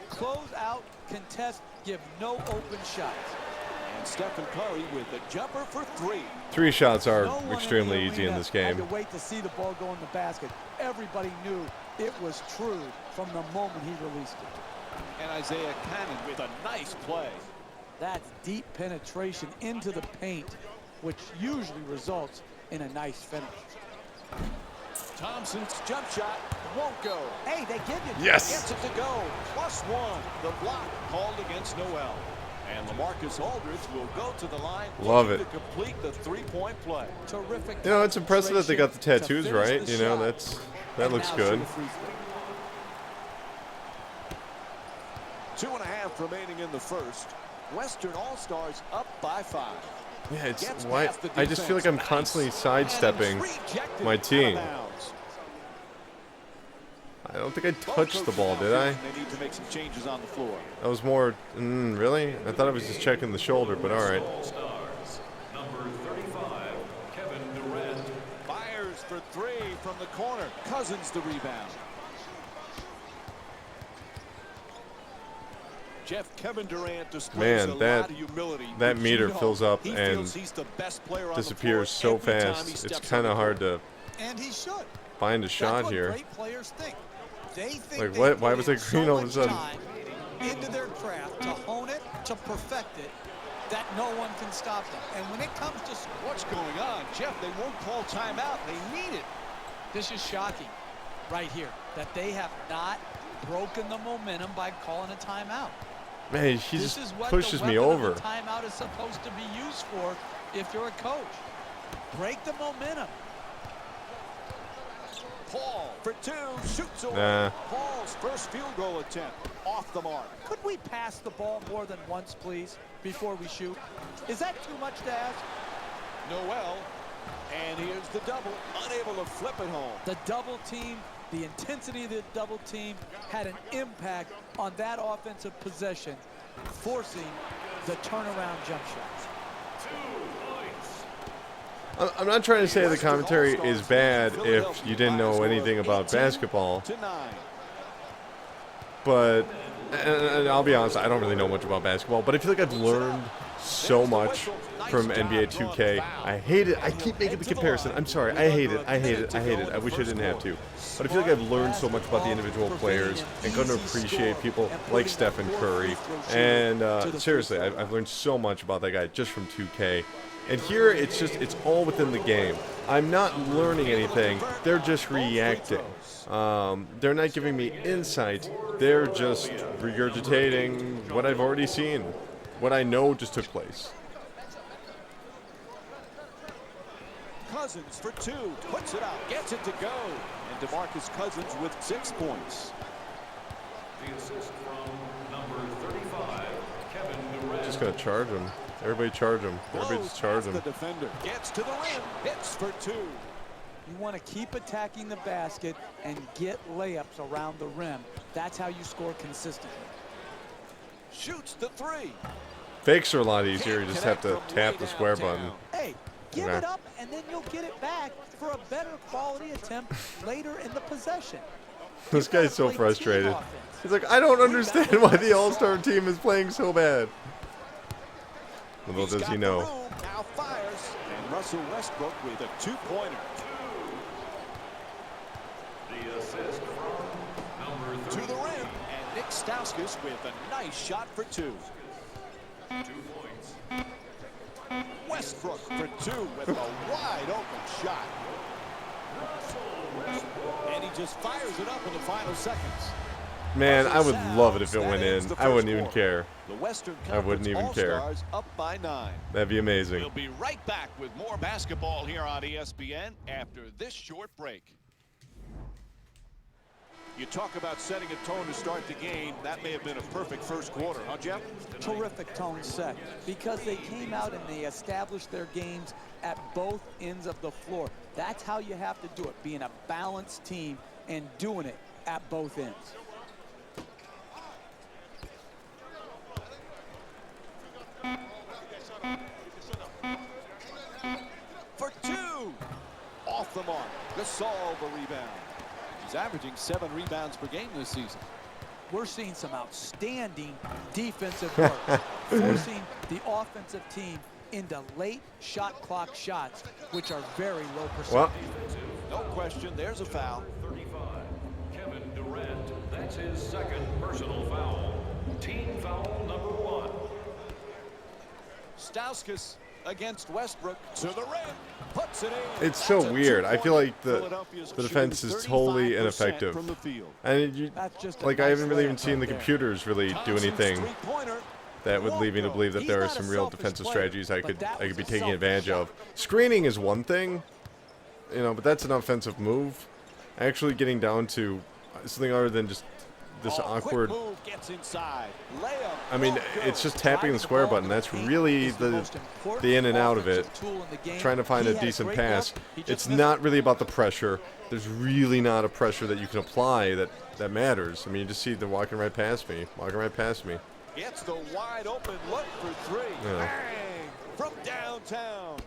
D: Close out, contest, give no open shots.
C: And Stephen Curry with the jumper for three.
A: 3 shots are
D: No one
A: extremely
D: in the
A: easy in
D: arena
A: this
D: had
A: game.
D: to wait to see the ball go in the basket. Everybody knew it was true from the moment he released it.
C: And Isaiah Cannon with a nice play.
D: That's deep penetration into the paint, which usually results in a nice finish.
C: Thompson's jump shot won't go.
D: Hey, they give you
A: Yes!
C: Gets it to go. +1. The block called against Noel. And LaMarcus Aldridge will go to the line.
A: Love
C: looking
A: it.
C: to complete the three-point play.
D: terrific.
A: You know, it's impressive that they got the
D: concentration
A: tattoos
D: to
A: right.
D: finish
A: You
D: the
A: know,
D: shot.
A: that
D: And
A: looks
D: now
A: good.
D: shoot a free throw.
C: 2.5 remaining in the first. Western All-Stars up by 5.
A: Yeah, it's
C: Gets
A: why
C: past the
A: I just feel like I'm
C: defense.
A: constantly sidestepping
C: Rejected
A: my
C: out of
A: team.
C: bounds.
A: I don't think I
C: Both
A: touched the
C: coaches
A: ball,
C: now
A: did I?
C: feeling They need to make some changes on the floor.
A: That was more. Really? I thought I was just checking the shoulder, but all right.
E: All-Stars. Number 35, Kevin Durant.
C: Fires for 3 from the corner. Cousins the rebound. Kevin Durant displays
A: Man,
C: a
A: that-
C: lot of humility.
A: that
C: but
A: meter
C: you know,
A: fills up
C: he
A: and
C: feels he's the best player on
A: Disappears
C: the
A: so
C: floor every time
A: fast.
C: he
A: It's
C: steps
A: kind
C: on
A: of
C: the
A: hard
C: court.
A: to
D: And he should.
A: find a
D: That's
A: shot
D: what
A: here.
D: great players think. They think
A: Like,
D: they
A: what? Why
D: put
A: was
D: in
A: that green
D: so
A: all of a
D: much
A: sudden?
D: time into their craft to hone it, to perfect it, that no one can stop them. And when it comes to
C: What's going on? Jeff, they won't call timeout. They need it.
D: This is shocking right here that they have not broken the momentum by calling a timeout.
A: Man, he
D: This
A: just
D: is what
A: pushes
D: the
A: me
D: weapon
A: over.
D: of a timeout is supposed to be used for if you're a coach. Break the momentum.
C: Paul for two, shoots away.
A: Nah.
C: Paul's first field goal attempt off the mark.
D: Could we pass the ball more than once, please, before we shoot? Is that too much to ask?
C: Noel, and here's the double, unable to flip it home.
D: The double team, the intensity of the double team had an impact on that offensive possession, forcing the turnaround jump shots.
A: I'm not trying to say the commentary is bad if you didn't know anything about basketball, but, and I'll be honest, I don't really know much about basketball, but I feel like I've learned so much from NBA 2K. I hate it. I keep making the comparison. I'm sorry. I hate it. I hate it. I hate it. I wish I didn't have to. But I feel like I've learned so much about the individual players and come to appreciate people like Stephen Curry. And seriously, I've learned so much about that guy just from 2K. And here, it's all within the game. I'm not learning anything. They're just reacting. They're not giving me insight. They're just regurgitating what I've already seen. What I know just took place.
C: Cousins for two, puts it out, gets it to go. And DeMarcus Cousins with 6 points.
E: The assist from number 35, Kevin Durant.
A: Just gonna charge him. Everybody charge him. Everybody just charge him.
C: The defender gets to the rim, hits for two.
D: You want to keep attacking the basket and get layups around the rim. That's how you score consistently.
C: Shoots the three.
A: Fakes are a lot easier. You just have to tap the square button.
D: Hey, give
A: Okay.
D: it up, and then you'll get it back for a better quality attempt later in the possession.
A: This guy's so frustrated. He's like, I don't understand why the All-Star team is playing so bad. Little
C: He's
A: does
C: got
A: he
C: the
A: know.
C: room, now fires, and Russell Westbrook with a two-pointer.
E: The assist from number
C: To
E: 30.
C: the rim, and Nick Stauskas with a nice shot for two.
E: 2 points.
C: Westbrook for two with a wide open shot. And he just fires it up in the final seconds.
A: Man, I would love it if it went in. I wouldn't even care.
C: The Western
A: I wouldn't even care.
C: All-Stars up by 9.
A: That'd be amazing.
G: We'll be right back with more basketball here on ESPN after this short break.
C: You talk about setting a tone to start the game. That may have been a perfect first quarter, huh, Jeff?
D: Terrific tone set because they came out and they established their games at both ends of the floor. That's how you have to do it, being a balanced team and doing it at both ends.
C: For two. Off the mark. Gasol the rebound. He's averaging 7 rebounds per game this season.
D: We're seeing some outstanding defensive work, forcing the offensive team into late shot clock shots, which are very low percentage.
A: Well,
C: No question, there's a foul.
E: 35, Kevin Durant. That's his second personal foul. Team foul number 1.
C: Stauskas against Westbrook to the rim. Puts it in.
A: it's so
C: That's a
A: weird. I feel like
C: Philadelphia's
A: the defense
C: shooting
A: is totally
C: 35%
A: ineffective.
C: from the field.
A: And you,
D: That's just a
A: like, I
D: nice
A: haven't really even
D: layup
A: seen the
D: right there.
A: computers really do
C: Thompson's
A: anything
C: three-pointer.
A: that would lead me to believe that
D: He's
A: there are
D: not a
A: some real
D: selfish
A: defensive
D: player,
A: strategies I
D: but
A: could
D: that
A: be
D: was a
A: taking
D: selfish
A: advantage
D: shot.
A: of. Screening is one thing, you know, but that's an offensive move. Actually getting down to something other than just this
C: Oh, quick
A: awkward.
C: move gets inside. Layup.
A: I mean,
C: won't
A: it's
C: go.
A: just tapping the square button. That's really the in and out of it. Trying to find a decent pass. It's not really about the pressure. There's really not a pressure that you can apply that matters. I mean, you just see them walking right past me. Walking right past me.
C: Gets the wide open look for three.
A: Yeah.
C: Bang! From downtown.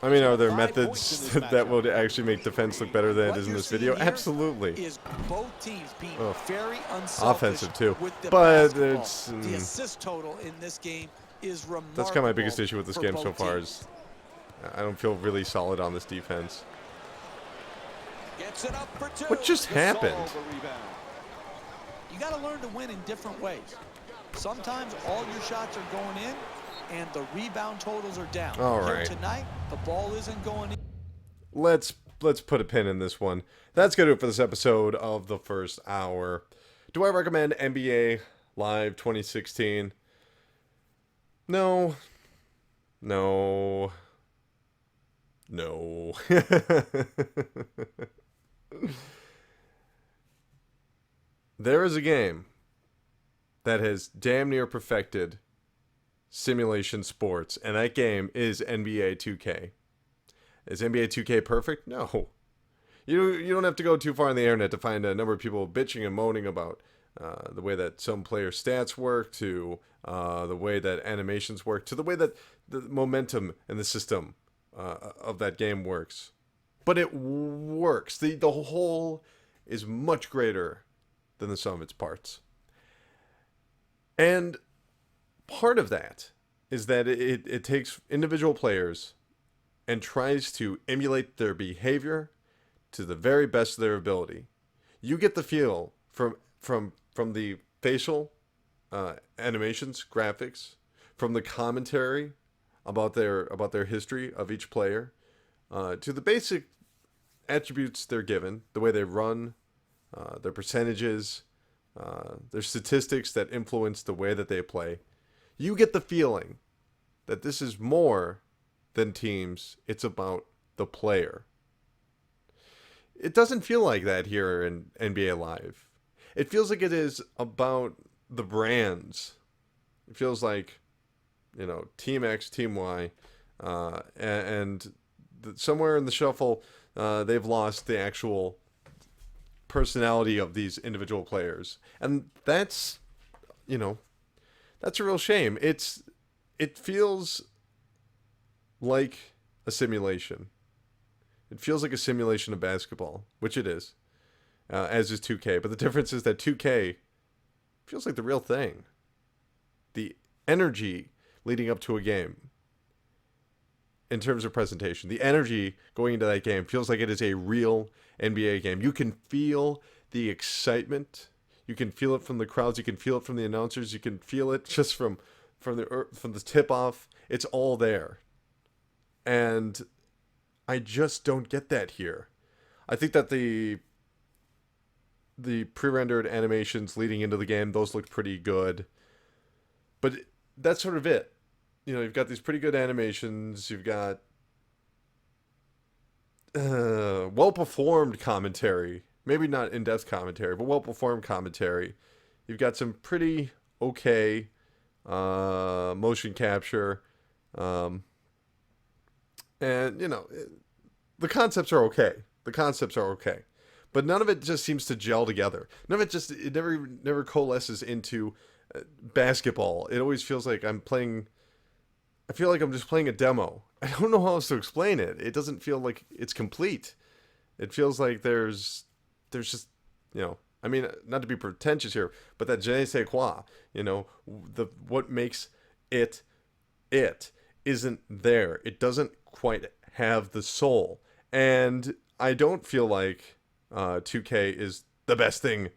A: I mean, are there
C: 5
A: methods
C: points in this
A: that
C: matchup.
A: would actually make defense look better than it
D: What
A: is in
D: you're
A: this video?
D: seeing here
A: Absolutely.
D: Is both teams being
A: Ugh.
D: very unselfish
A: Offensive, too.
D: with the
A: But
D: basketball.
A: it's,
D: the assist total in this game is remarkable.
A: That's kind of my biggest issue with this
D: for
A: game so
D: both
A: far
D: teams.
A: is I don't feel really solid on this defense.
C: Gets it up for two.
A: What just
C: Gasol
A: happened?
C: the rebound.
D: You got to learn to win in different ways. Sometimes all your shots are going in, and the rebound totals are down.
A: All
D: Here
A: right.
D: tonight, the ball isn't going in.
A: Let's let's put a pin in this one. That's gonna do it for this episode of the first hour. Do I recommend NBA Live 2016? No. No. No. There is a game that has damn near perfected simulation sports, and that game is NBA 2K. Is NBA 2K perfect? No. You don't have to go too far on the internet to find a number of people bitching and moaning about the way that some player stats work, to the way that animations work, to the way that the momentum and the system of that game works. But it works. The whole is much greater than the sum of its parts. And part of that is that it takes individual players and tries to emulate their behavior to the very best of their ability. You get the feel from the facial animations, graphics, from the commentary about their history of each player, to the basic attributes they're given, the way they run, their percentages, their statistics that influence the way that they play. You get the feeling that this is more than teams. It's about the player. It doesn't feel like that here in NBA Live. It feels like it is about the brands. It feels like, Team X, Team Y, and somewhere in the shuffle, they've lost the actual personality of these individual players. And that's a real shame. It feels like a simulation. It feels like a simulation of basketball, which it is, as is 2K. But the difference is that 2K feels like the real thing. The energy leading up to a game, in terms of presentation, the energy going into that game feels like it is a real NBA game. You can feel the excitement. You can feel it from the crowds. You can feel it from the announcers. You can feel it just from the tip-off. It's all there. And I just don't get that here. I think that the pre-rendered animations leading into the game, those looked pretty good. But that's sort of it. You've got these pretty good animations. You've got well-performed commentary. Maybe not in-depth commentary, but well-performed commentary. You've got some pretty okay motion capture. And, the concepts are okay. But none of it just seems to gel together. None of it never coalesces into basketball. It always feels like I feel like I'm just playing a demo. I don't know how else to explain it. It doesn't feel like it's complete. It feels like there's just, not to be pretentious here, but that je ne sais quoi, what makes it isn't there. It doesn't quite have the soul. And I don't feel like 2K is the best thing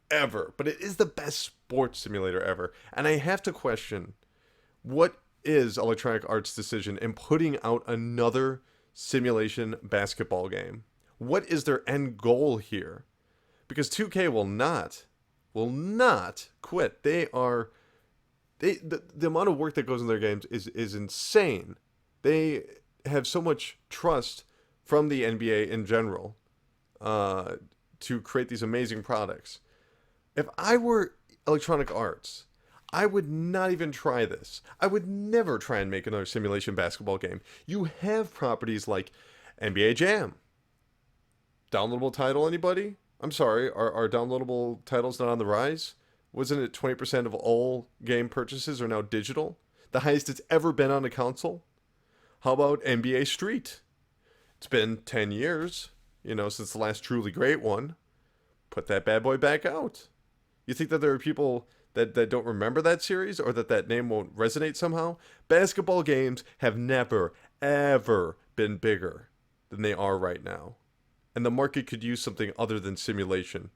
A: ever, but it is the best sports simulator ever. And I have to question, what is Electronic Arts' decision in putting out another simulation basketball game? What is their end goal here? Because 2K will not quit. The amount of work that goes in their games is insane. They have so much trust from the NBA in general to create these amazing products. If I were Electronic Arts, I would not even try this. I would never try and make another simulation basketball game. You have properties like NBA Jam. Downloadable title, anybody? I'm sorry, are downloadable titles not on the rise? Wasn't it 20% of all game purchases are now digital? The highest it's ever been on a console? How about NBA Street? It's been 10 years, since the last truly great one. Put that bad boy back out. You think that there are people that don't remember that series, or that name won't resonate somehow? Basketball games have never, ever been bigger than they are right now. And the market could use something other than simulation.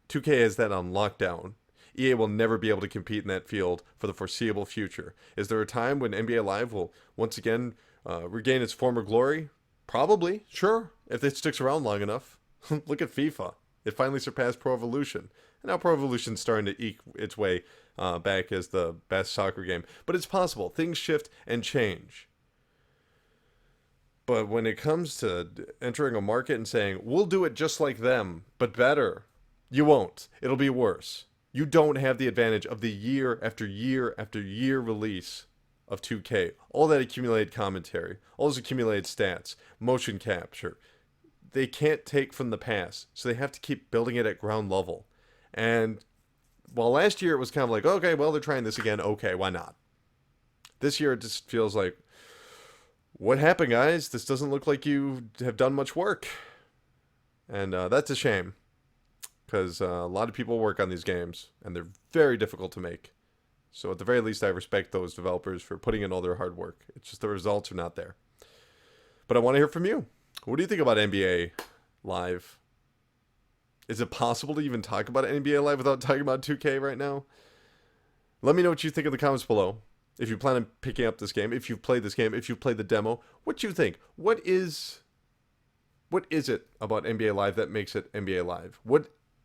A: 2K has that on lockdown. EA will never be able to compete in that field for the foreseeable future. Is there a time when NBA Live will once again regain its former glory? Probably, sure. if it sticks around long enough. Look at FIFA. It finally surpassed Pro Evolution. And now Pro Evolution's starting to eke its way back as the best soccer game. But it's possible. Things shift and change. But when it comes to entering a market and saying, we'll do it just like them, but better, you won't. It'll be worse. You don't have the advantage of the year after year after year release of 2K. All that accumulated commentary, all those accumulated stats, motion capture. They can't take from the past, so they have to keep building it at ground level. And while last year it was kind of like, okay, well, they're trying this again. Okay, why not? This year it just feels like, what happened, guys? This doesn't look like you have done much work. And that's a shame. Because a lot of people work on these games, and they're very difficult to make. So at the very least, I respect those developers for putting in all their hard work. It's just the results are not there. But I want to hear from you. What do you think about NBA Live? Is it possible to even talk about NBA Live without talking about 2K right now? Let me know what you think in the comments below. If you plan on picking up this game, if you've played this game, if you've played the demo, what do you think? What is it about NBA Live that makes it NBA Live?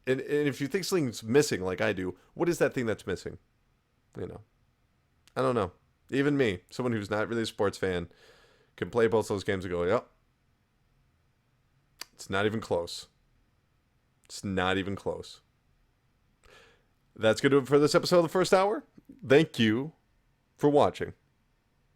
A: And if you think something's missing like I do, what is that thing that's missing? You know, I don't know. Even me, someone who's not really a sports fan, can play both those games and go, yep. It's not even close. It's not even close. That's going to do it for this episode of The First Hour. Thank you for watching.